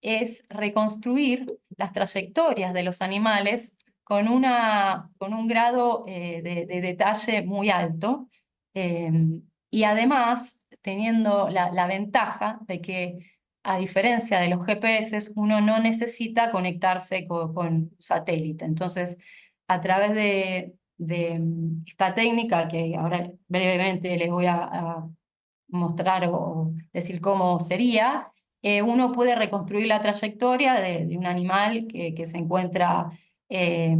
es reconstruir las trayectorias de los animales con un grado de detalle muy alto, y además teniendo la ventaja de que, a diferencia de los GPS, uno no necesita conectarse con un satélite. Entonces, a través de esta técnica, que ahora brevemente les voy a mostrar o decir cómo sería, uno puede reconstruir la trayectoria de un animal que se encuentra de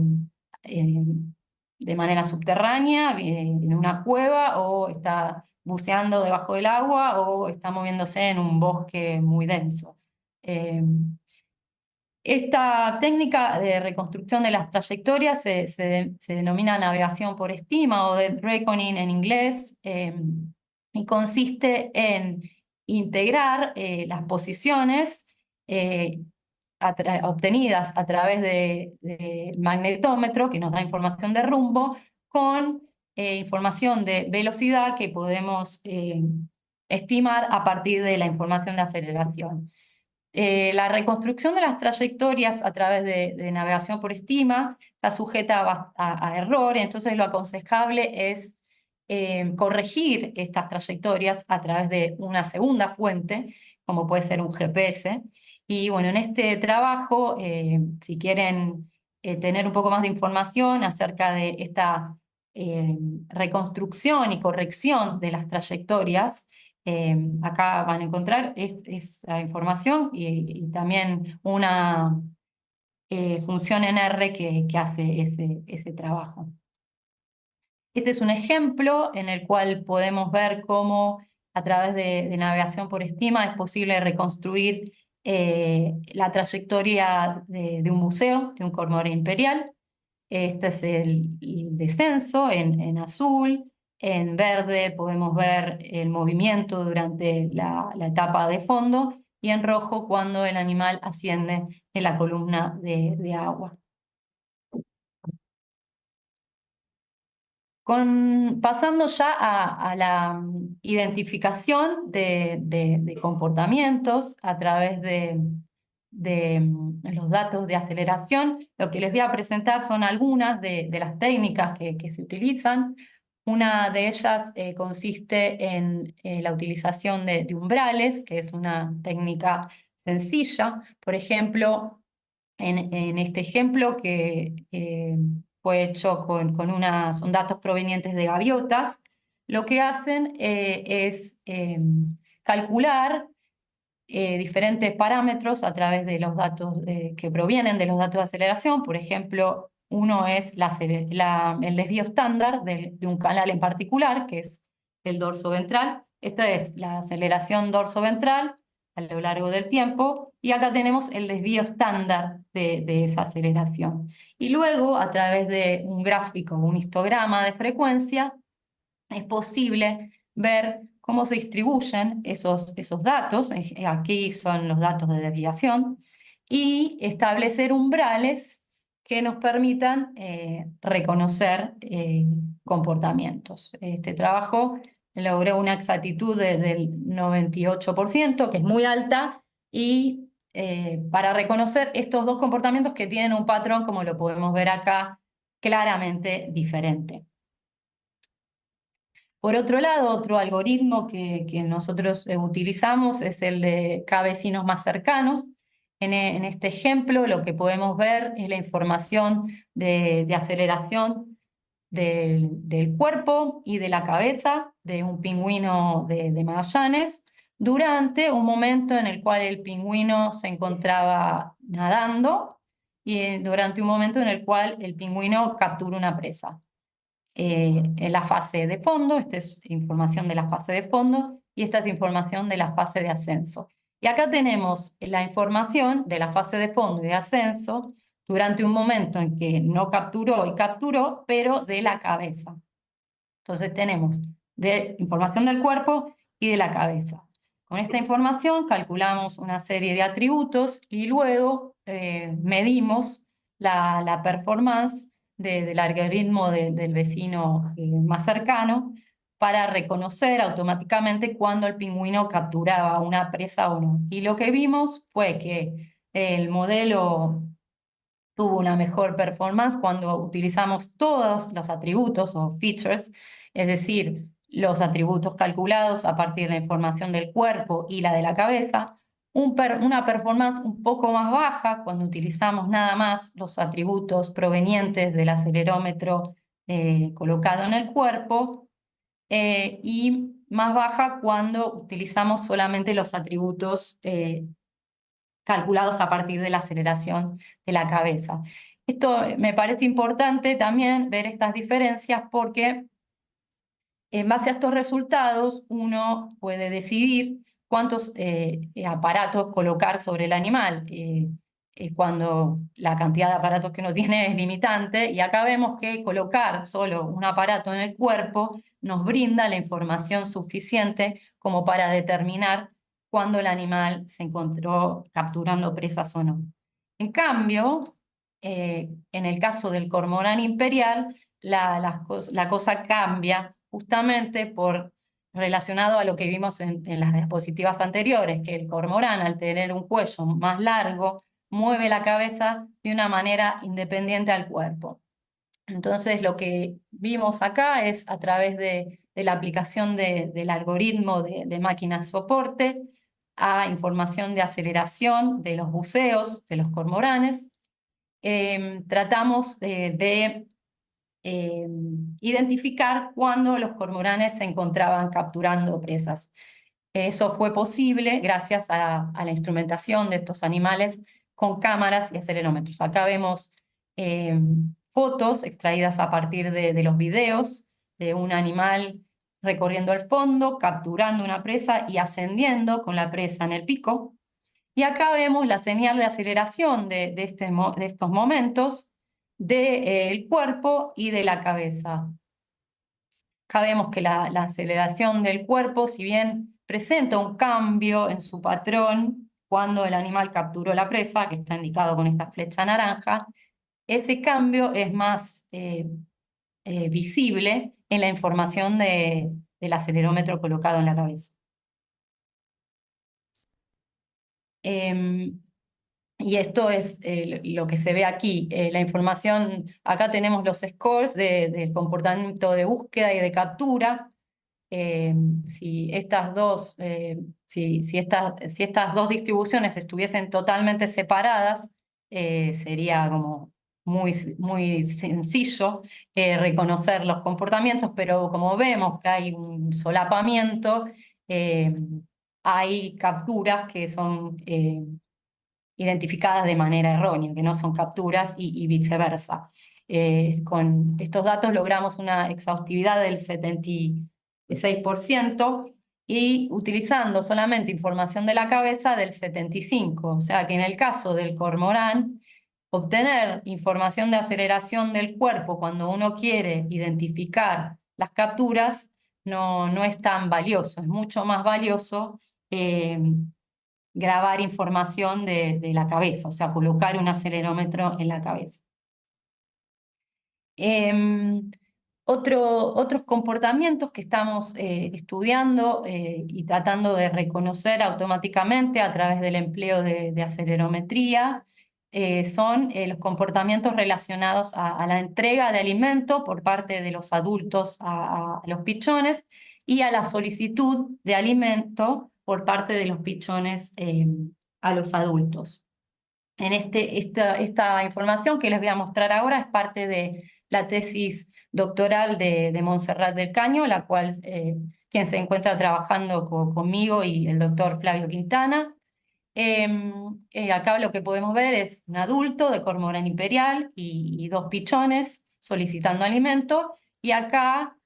manera subterránea, en una cueva, o está buceando debajo del agua, o está moviéndose en un bosque muy denso. Esta técnica de reconstrucción de las trayectorias se denomina navegación por estima, o dead reckoning en inglés, y consiste en integrar las posiciones obtenidas a través del magnetómetro, que nos da información de rumbo, con información de velocidad que podemos estimar a partir de la información de aceleración. La reconstrucción de las trayectorias a través de navegación por estima está sujeta a error, entonces lo aconsejable es corregir estas trayectorias a través de una segunda fuente, como puede ser un GPS. Y bueno, en este trabajo, si quieren tener un poco más de información acerca de esta reconstrucción y corrección de las trayectorias, acá van a encontrar esa información y también una función en R que hace ese trabajo. Este es un ejemplo en el cual podemos ver cómo a través de navegación por estima es posible reconstruir la trayectoria de un buceo, de un cormorán imperial. Este es el descenso en azul. En verde podemos ver el movimiento durante la etapa de fondo y en rojo cuando el animal asciende en la columna de agua. Pasando ya a la identificación de comportamientos a través de los datos de aceleración, lo que les voy a presentar son algunas de las técnicas que se utilizan. Una de ellas consiste en la utilización de umbrales, que es una técnica sencilla. Por ejemplo, en este ejemplo que fue hecho son datos provenientes de gaviotas, lo que hacen es calcular diferentes parámetros a través de los datos que provienen de los datos de aceleración. Por ejemplo, uno es el desvío estándar de un canal en particular, que es el dorso ventral. Esta es la aceleración dorso ventral a lo largo del tiempo, y acá tenemos el desvío estándar de esa aceleración. Y luego, a través de un gráfico, un histograma de frecuencia, es posible ver cómo se distribuyen esos datos. Aquí son los datos de desviación, y establecer umbrales que nos permitan reconocer comportamientos. Este trabajo logró una exactitud del 98%, que es muy alta, y para reconocer estos dos comportamientos que tienen un patrón, como lo podemos ver acá, claramente diferente. Por otro lado, otro algoritmo que nosotros utilizamos es el de K vecinos más cercanos. En este ejemplo lo que podemos ver es la información de aceleración del cuerpo y de la cabeza de un pingüino de Magallanes durante un momento en el cual el pingüino se encontraba nadando y durante un momento en el cual el pingüino captura una presa. En la fase de fondo, esta es información de la fase de fondo y esta es información de la fase de ascenso. Y acá tenemos la información de la fase de fondo y de ascenso durante un momento en que no capturó y capturó, pero de la cabeza. Entonces tenemos información del cuerpo y de la cabeza. Con esta información calculamos una serie de atributos y luego medimos la performance del algoritmo del vecino más cercano para reconocer automáticamente cuando el pingüino capturaba una presa o no. Y lo que vimos fue que el modelo tuvo una mejor performance cuando utilizamos todos los atributos o features, es decir, los atributos calculados a partir de la información del cuerpo y la de la cabeza, una performance un poco más baja cuando utilizamos nada más los atributos provenientes del acelerómetro colocado en el cuerpo, y más baja cuando utilizamos solamente los atributos calculados a partir de la aceleración de la cabeza. Esto me parece importante también ver estas diferencias porque en base a estos resultados uno puede decidir cuántos aparatos colocar sobre el animal, cuando la cantidad de aparatos que uno tiene es limitante, y acá vemos que colocar solo un aparato en el cuerpo nos brinda la información suficiente como para determinar cuándo el animal se encontró capturando presas o no. En cambio, en el caso del cormorán imperial, la cosa cambia justamente relacionado a lo que vimos en las diapositivas anteriores, que el cormorán, al tener un cuello más largo, mueve la cabeza de una manera independiente al cuerpo. Entonces, lo que vimos acá es a través de la aplicación del algoritmo de máquinas soporte a información de aceleración de los buceos de los cormoranes. Tratamos de identificar cuándo los cormoranes se encontraban capturando presas. Eso fue posible gracias a la instrumentación de estos animales con cámaras y acelerómetros. Acá vemos fotos extraídas a partir de los videos de un animal recorriendo el fondo, capturando una presa y ascendiendo con la presa en el pico. Y acá vemos la señal de aceleración de estos momentos del cuerpo y de la cabeza. Acá vemos que la aceleración del cuerpo, si bien presenta un cambio en su patrón cuando el animal capturó la presa, que está indicado con esta flecha naranja, ese cambio es más visible en la información del acelerómetro colocado en la cabeza. Y esto es lo que se ve aquí. La información, acá tenemos los scores del comportamiento de búsqueda y de captura. Si estas dos distribuciones estuviesen totalmente separadas, sería como muy sencillo reconocer los comportamientos, pero como vemos que hay un solapamiento, hay capturas que son identificadas de manera errónea, que no son capturas y viceversa. Con estos datos logramos una exhaustividad del 76% y utilizando solamente información de la cabeza del 75%. O sea que en el caso del cormorán, obtener información de aceleración del cuerpo cuando uno quiere identificar las capturas no es tan valioso, es mucho más valioso grabar información de la cabeza, o sea, colocar un acelerómetro en la cabeza. Otros comportamientos que estamos estudiando y tratando de reconocer automáticamente a través del empleo de acelerometría son los comportamientos relacionados a la entrega de alimento por parte de los adultos a los pichones y a la solicitud de alimento por parte de los pichones a los adultos. Esta información que les voy a mostrar ahora es parte de la tesis doctoral de Montserrat del Caño, quien se encuentra trabajando conmigo y el doctor Flavio Quintana. Acá lo que podemos ver es un adulto de cormorán imperial y dos pichones solicitando alimento, y acá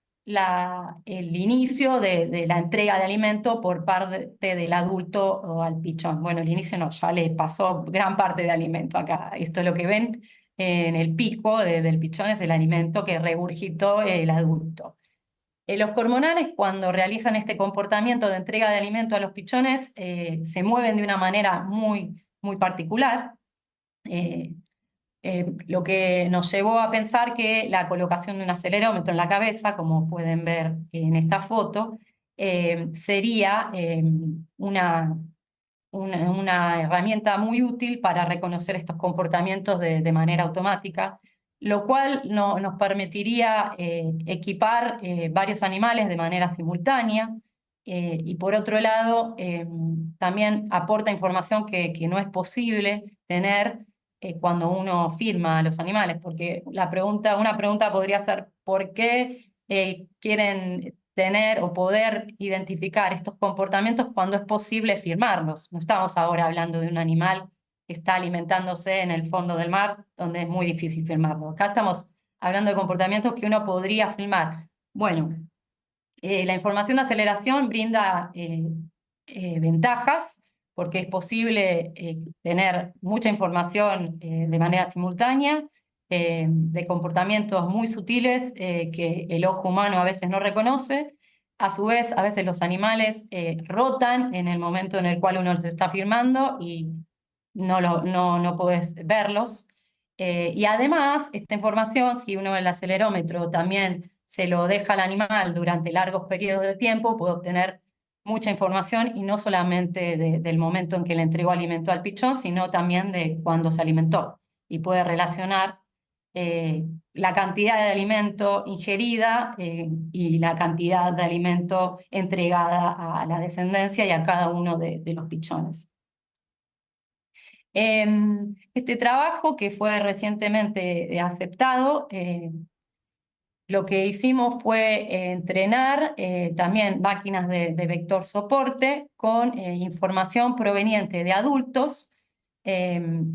el inicio de la entrega de alimento por parte del adulto o al pichón. Bueno, el inicio no, ya le pasó gran parte de alimento acá. Esto es lo que ven en el pico del pichón, es el alimento que regurgitó el adulto. Los cormoranes, cuando realizan este comportamiento de entrega de alimento a los pichones, se mueven de una manera muy particular. Lo que nos llevó a pensar que la colocación de un acelerómetro en la cabeza, como pueden ver en esta foto, sería una herramienta muy útil para reconocer estos comportamientos de manera automática, lo cual nos permitiría equipar varios animales de manera simultánea, y por otro lado también aporta información que no es posible tener cuando uno firma a los animales, porque una pregunta podría ser ¿por qué quieren tener o poder identificar estos comportamientos cuando es posible firmarlos? No estamos ahora hablando de un animal que está alimentándose en el fondo del mar, donde es muy difícil firmarlo. Acá estamos hablando de comportamientos que uno podría filmar. Bueno, la información de aceleración brinda ventajas, porque es posible tener mucha información de manera simultánea, de comportamientos muy sutiles que el ojo humano a veces no reconoce. A su vez, a veces los animales rotan en el momento en el cual uno los está filmando y no podés verlos. Y además, esta información, si uno el acelerómetro también se lo deja al animal durante largos periodos de tiempo, puede obtener mucha información y no solamente del momento en que le entregó alimento al pichón, sino también de cuándo se alimentó. Y puede relacionar la cantidad de alimento ingerida y la cantidad de alimento entregada a la descendencia y a cada uno de los pichones. Este trabajo, que fue recientemente aceptado, lo que hicimos fue entrenar también máquinas de vector soporte con información proveniente de adultos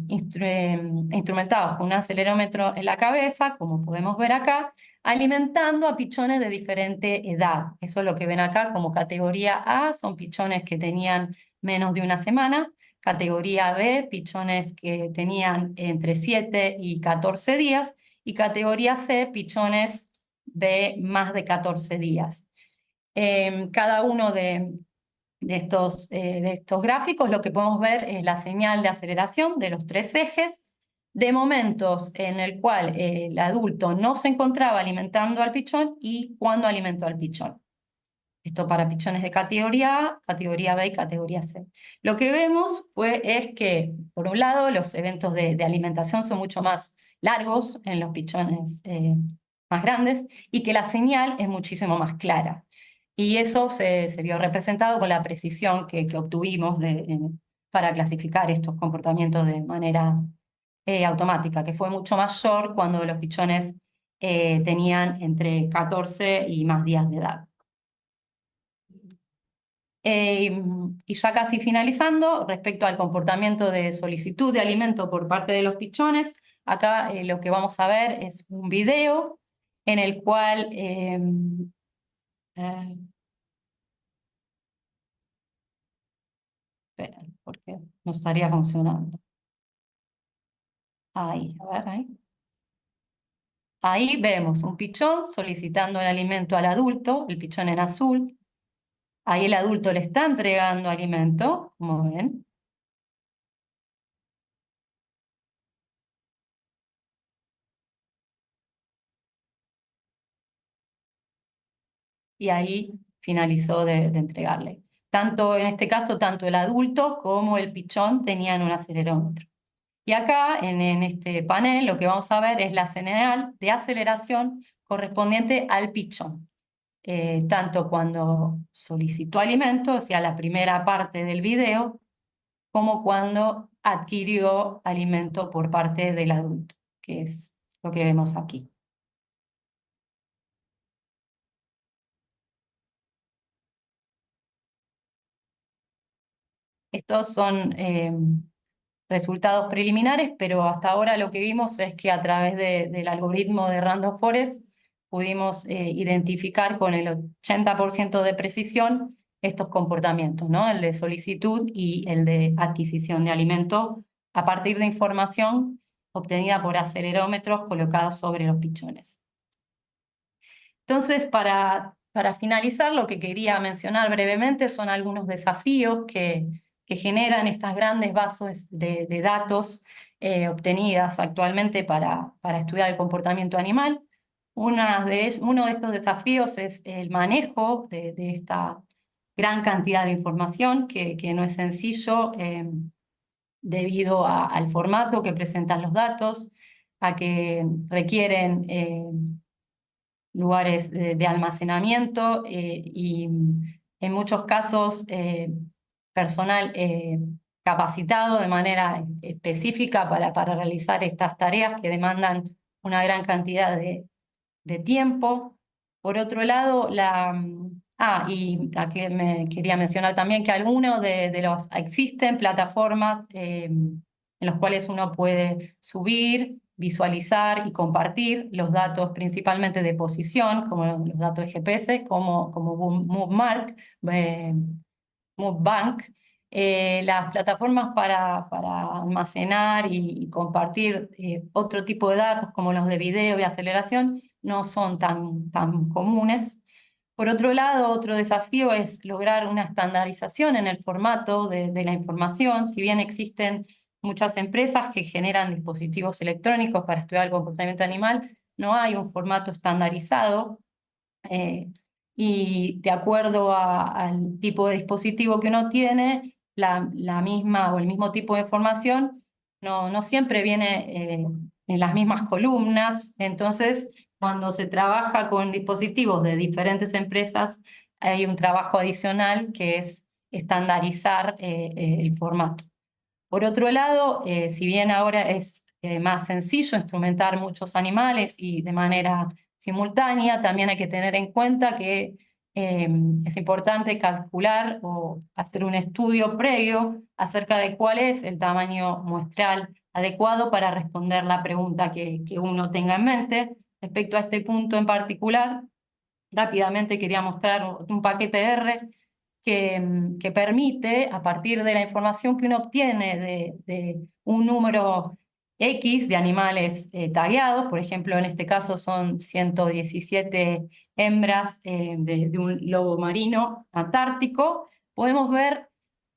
instrumentados con un acelerómetro en la cabeza, como podemos ver acá, alimentando a pichones de diferente edad. Eso es lo que ven acá como categoría A, son pichones que tenían menos de una semana. Categoría B, pichones que tenían entre 7 y 14 días. Y categoría C, pichones de más de 14 días. Cada uno de estos gráficos lo que podemos ver es la señal de aceleración de los 3 ejes, de momentos en el cual el adulto no se encontraba alimentando al pichón y cuándo alimentó al pichón. Esto para pichones de categoría A, categoría B y categoría C. Lo que vemos es que, por un lado, los eventos de alimentación son mucho más largos en los pichones más grandes y que la señal es muchísimo más clara. Y eso se vio representado con la precisión que obtuvimos para clasificar estos comportamientos de manera automática, que fue mucho mayor cuando los pichones tenían entre 14 y más días de edad. Y ya casi finalizando, respecto al comportamiento de solicitud de alimento por parte de los pichones, acá lo que vamos a ver es un video en el cual espera, porque no estaría funcionando. Ahí, a ver, ahí. Ahí vemos un pichón solicitando el alimento al adulto, el pichón en azul. Ahí el adulto le está entregando alimento, como ven. Y ahí finalizó de entregarle. Tanto en este caso, tanto el adulto como el pichón tenían un acelerómetro. Y acá, en este panel, lo que vamos a ver es la señal de aceleración correspondiente al pichón. Tanto cuando solicitó alimento, o sea, la primera parte del video, como cuando adquirió alimento por parte del adulto, que es lo que vemos aquí. Estos son resultados preliminares, pero hasta ahora lo que vimos es que a través del algoritmo de Random Forest pudimos identificar con el 80% de precisión estos comportamientos, ¿no? El de solicitud y el de adquisición de alimento a partir de información obtenida por acelerómetros colocados sobre los pichones. Entonces, para finalizar, lo que quería mencionar brevemente son algunos desafíos que generan estas grandes bases de datos obtenidas actualmente para estudiar el comportamiento animal. Uno de estos desafíos es el manejo de esta gran cantidad de información que no es sencillo debido al formato que presentan los datos, a que requieren lugares de almacenamiento y en muchos casos personal capacitado de manera específica para realizar estas tareas que demandan una gran cantidad de tiempo. Por otro lado, y aquí me quería mencionar también que existen plataformas en las cuales uno puede subir, visualizar y compartir los datos principalmente de posición, como los datos de GPS, como Movebank. Las plataformas para almacenar y compartir otro tipo de datos, como los de video y aceleración, no son tan comunes. Por otro lado, otro desafío es lograr una estandarización en el formato de la información. Si bien existen muchas empresas que generan dispositivos electrónicos para estudiar el comportamiento animal, no hay un formato estandarizado, y de acuerdo al tipo de dispositivo que uno tiene, la misma o el mismo tipo de información no siempre viene en las mismas columnas. Entonces, cuando se trabaja con dispositivos de diferentes empresas, hay un trabajo adicional que es estandarizar el formato. Por otro lado, si bien ahora es más sencillo instrumentar muchos animales y de manera simultánea, también hay que tener en cuenta que es importante calcular o hacer un estudio previo acerca de cuál es el tamaño muestral adecuado para responder la pregunta que uno tenga en mente. Respecto a este punto en particular, rápidamente quería mostrar un paquete R que permite, a partir de la información que uno obtiene de un número X de animales tagueados, por ejemplo, en este caso son 117 hembras de un lobo marino antártico, podemos ver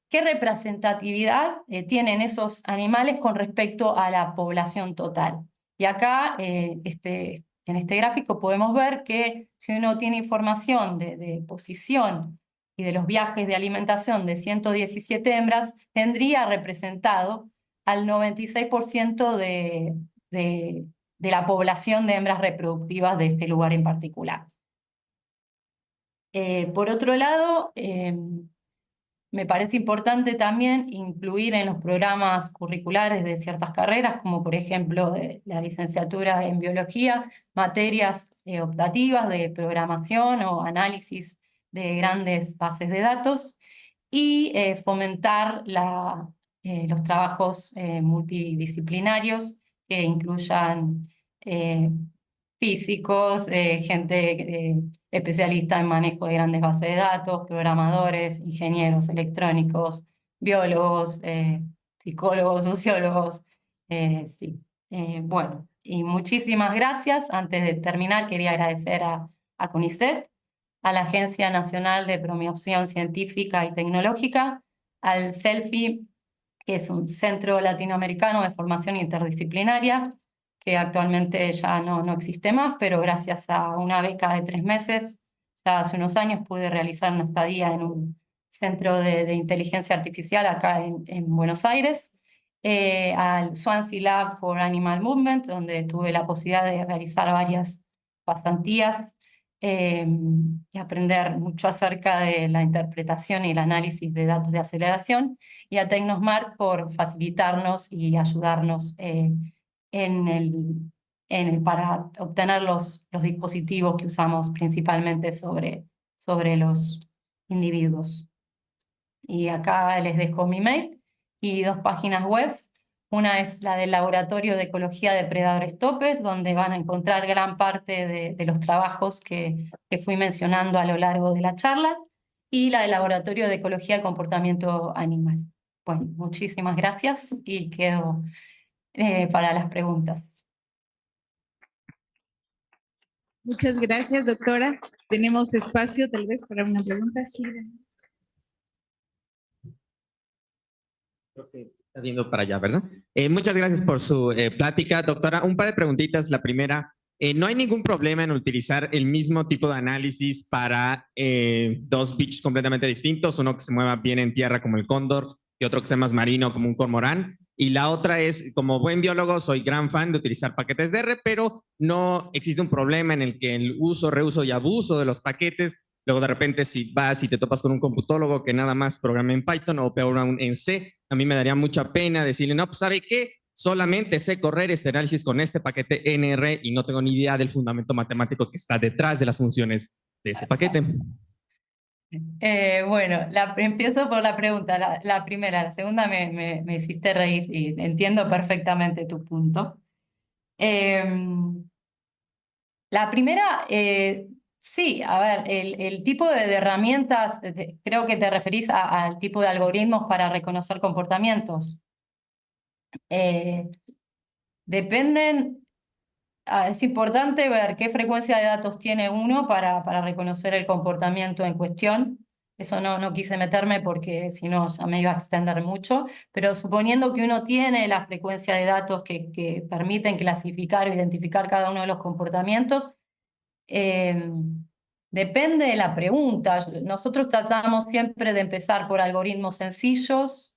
qué representatividad tienen esos animales con respecto a la población total. Y acá, en este gráfico, podemos ver que si uno tiene información de posición y de los viajes de alimentación de 117 hembras, tendría representado al 96% de la población de hembras reproductivas de este lugar en particular. Por otro lado, me parece importante también incluir en los programas curriculares de ciertas carreras, como por ejemplo de la licenciatura en biología, materias optativas de programación o análisis de grandes bases de datos, y fomentar los trabajos multidisciplinarios que incluyan eh, físicos, gente especialista en manejo de grandes bases de datos, programadores, ingenieros electrónicos, biólogos, psicólogos, sociólogos. Sí. Bueno, y muchísimas gracias. Antes de terminar, quería agradecer a CONICET, a la Agencia Nacional de Promoción Científica y Tecnológica, al CELFI, que es un centro latinoamericano de formación interdisciplinaria, que actualmente ya no existe más, pero gracias a una beca de 3 meses, ya hace unos años pude realizar una estadía en un centro de inteligencia artificial acá en Buenos Aires, al Swansea Lab for Animal Movement, donde tuve la posibilidad de realizar varias pasantías y aprender mucho acerca de la interpretación y el análisis de datos de aceleración, y a Tecnosmart por facilitarnos y ayudarnos para obtener los dispositivos que usamos principalmente sobre los individuos. Y acá les dejo mi mail y 2 páginas web. Una es la del Laboratorio de Ecología de Predadores Topes, donde van a encontrar gran parte de los trabajos que fui mencionando a lo largo de la charla, y la del Laboratorio de Ecología de Comportamiento Animal. Bueno, muchísimas gracias y quedo para las preguntas. Muchas gracias, doctora. Tenemos espacio tal vez para una pregunta. Sí. Está yendo para allá, ¿verdad? Muchas gracias por su plática, doctora. Un par de preguntitas. La primera, ¿no hay ningún problema en utilizar el mismo tipo de análisis para 2 bichos completamente distintos? Uno que se mueva bien en tierra como el cóndor y otro que sea más marino como un cormorán. Y la otra es, como buen biólogo, soy gran fan de utilizar paquetes de R, pero no existe un problema en el que el uso, reuso y abuso de los paquetes. Luego de repente si vas y te topas con un computólogo que nada más programa en Python o peor aún en C, a mí me daría mucha pena decirle, no, pues ¿sabe qué? Solamente sé correr este análisis con este paquete NR y no tengo ni idea del fundamento matemático que está detrás de las funciones de ese paquete. Bueno, empiezo por la pregunta, la primera. La segunda me hiciste reír y entiendo perfectamente tu punto. La primera, sí, a ver, el tipo de herramientas, creo que te referís al tipo de algoritmos para reconocer comportamientos. Dependen, es importante ver qué frecuencia de datos tiene uno para reconocer el comportamiento en cuestión. Eso no quise meterme porque si no ya me iba a extender mucho, pero suponiendo que uno tiene la frecuencia de datos que permiten clasificar o identificar cada uno de los comportamientos, depende de la pregunta. Nosotros tratamos siempre de empezar por algoritmos sencillos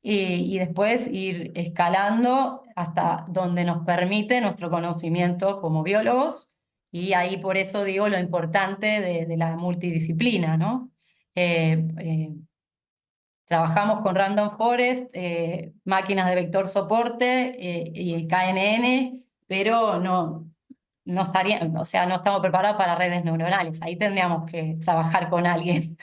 y después ir escalando hasta donde nos permite nuestro conocimiento como biólogos. Y ahí por eso digo lo importante de la multidisciplina, ¿no? Eh, eh, Trabajamos con Random Forest, máquinas de vector soporte y el KNN, pero no estaría, o sea, no estamos preparados para redes neuronales. Ahí tendríamos que trabajar con alguien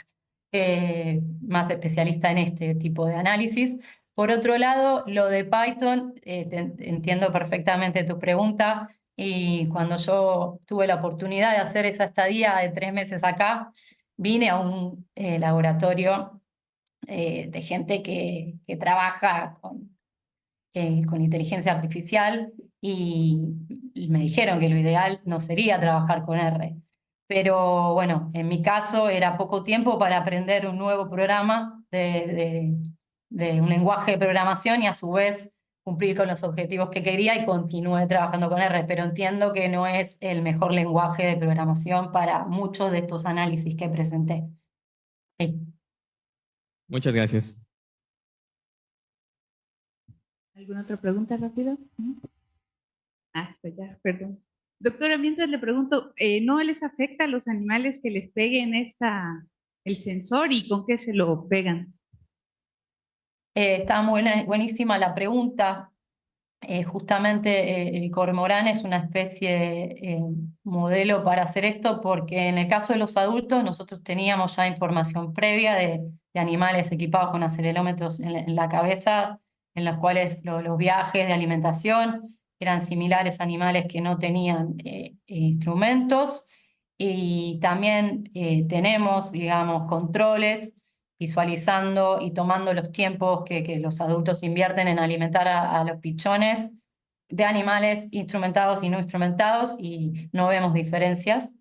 más especialista en este tipo de análisis. Por otro lado, lo de Python, entiendo perfectamente tu pregunta, y cuando yo tuve la oportunidad de hacer esa estadía de 3 meses acá, vine a un laboratorio de gente que trabaja con inteligencia artificial y me dijeron que lo ideal no sería trabajar con R. Pero bueno, en mi caso era poco tiempo para aprender un nuevo programa de un lenguaje de programación y a su vez cumplir con los objetivos que quería y continué trabajando con R, pero entiendo que no es el mejor lenguaje de programación para muchos de estos análisis que presenté. Sí. Muchas gracias. ¿Alguna otra pregunta rápido? Está ya, perdón. Doctora, mientras le pregunto, ¿no les afecta a los animales que les peguen el sensor y con qué se lo pegan? Está buenísima la pregunta. Justamente el cormorán es una especie modelo para hacer esto porque en el caso de los adultos nosotros teníamos ya información previa de animales equipados con acelerómetros en la cabeza, en los cuales los viajes de alimentación eran similares a animales que no tenían instrumentos y también tenemos, digamos, controles visualizando y tomando los tiempos que los adultos invierten en alimentar a los pichones de animales instrumentados y no instrumentados y no vemos diferencias.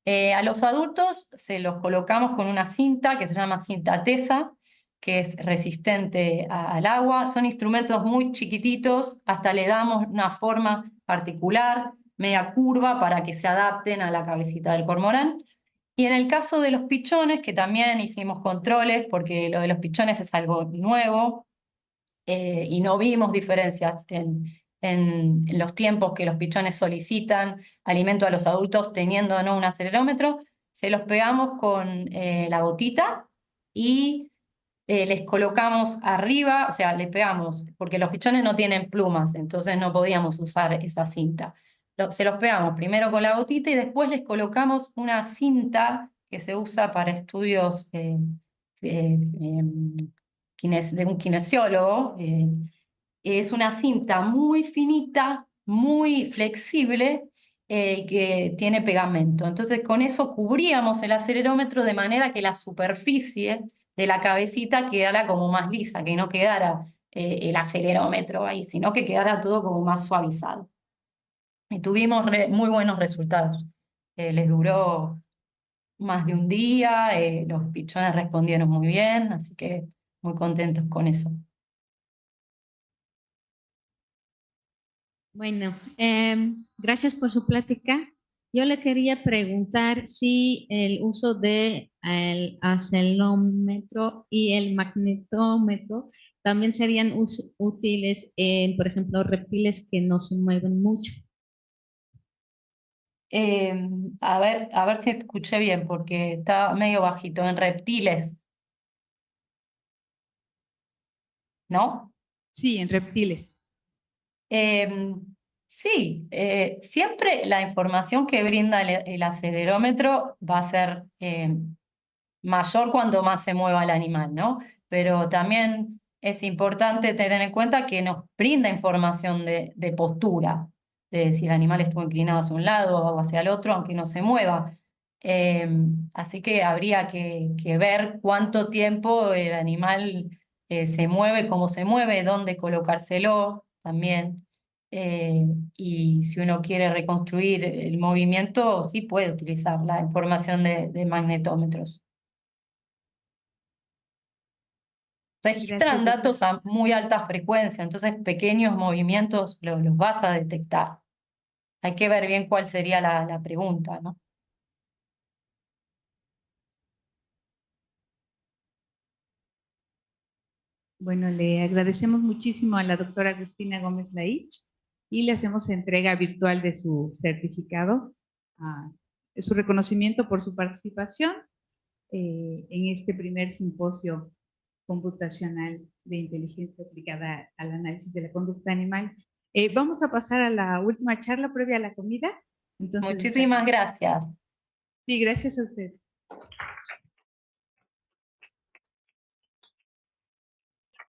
A los adultos se los colocamos con una cinta que se llama cinta TESA, que es resistente al agua. Son instrumentos muy chiquititos, hasta le damos una forma particular, media curva, para que se adapten a la cabecita del cormorán. Y en el caso de los pichones, que también hicimos controles, porque lo de los pichones es algo nuevo, y no vimos diferencias en los tiempos que los pichones solicitan alimento a los adultos teniendo o no un acelerómetro, se los pegamos con la gotita y les colocamos arriba, o sea, le pegamos, porque los pichones no tienen plumas, entonces no podíamos usar esa cinta. Se los pegamos primero con la gotita y después les colocamos una cinta que se usa para estudios de un kinesiólogo. Es una cinta muy finita, muy flexible, que tiene pegamento. Entonces con eso cubríamos el acelerómetro de manera que la superficie de la cabecita quedara como más lisa, que no quedara el acelerómetro ahí, sino que quedara todo como más suavizado. Y tuvimos muy buenos resultados. Les duró más de un día, los pichones respondieron muy bien, así que muy contentos con eso. Bueno, gracias por su plática. Yo le quería preguntar si el uso de el acelerómetro y el magnetómetro también serían útiles en, por ejemplo, reptiles que no se mueven mucho. A ver si escuché bien, porque está medio bajito. En reptiles, ¿no? Sí, en reptiles. Sí, siempre la información que brinda el acelerómetro va a ser mayor cuanto más se mueva el animal, ¿no? Pero también es importante tener en cuenta que nos brinda información de postura, de si el animal estuvo inclinado hacia un lado o hacia el otro, aunque no se mueva. Así que habría que ver cuánto tiempo el animal se mueve, cómo se mueve, dónde colocárselo también. Y si uno quiere reconstruir el movimiento, sí puede utilizar la información de magnetómetros. Registran Gracias, datos a muy alta frecuencia, entonces pequeños movimientos los vas a detectar. Hay que ver bien cuál sería la pregunta, ¿no? Bueno, le agradecemos muchísimo a la doctora Agustina Gómez Laich y le hacemos entrega virtual de su certificado, su reconocimiento por su participación en este primer simposio computacional de inteligencia aplicada al análisis de la conducta animal. Vamos a pasar a la última charla previa a la comida. Entonces, Muchísimas gracias. sí, gracias a usted.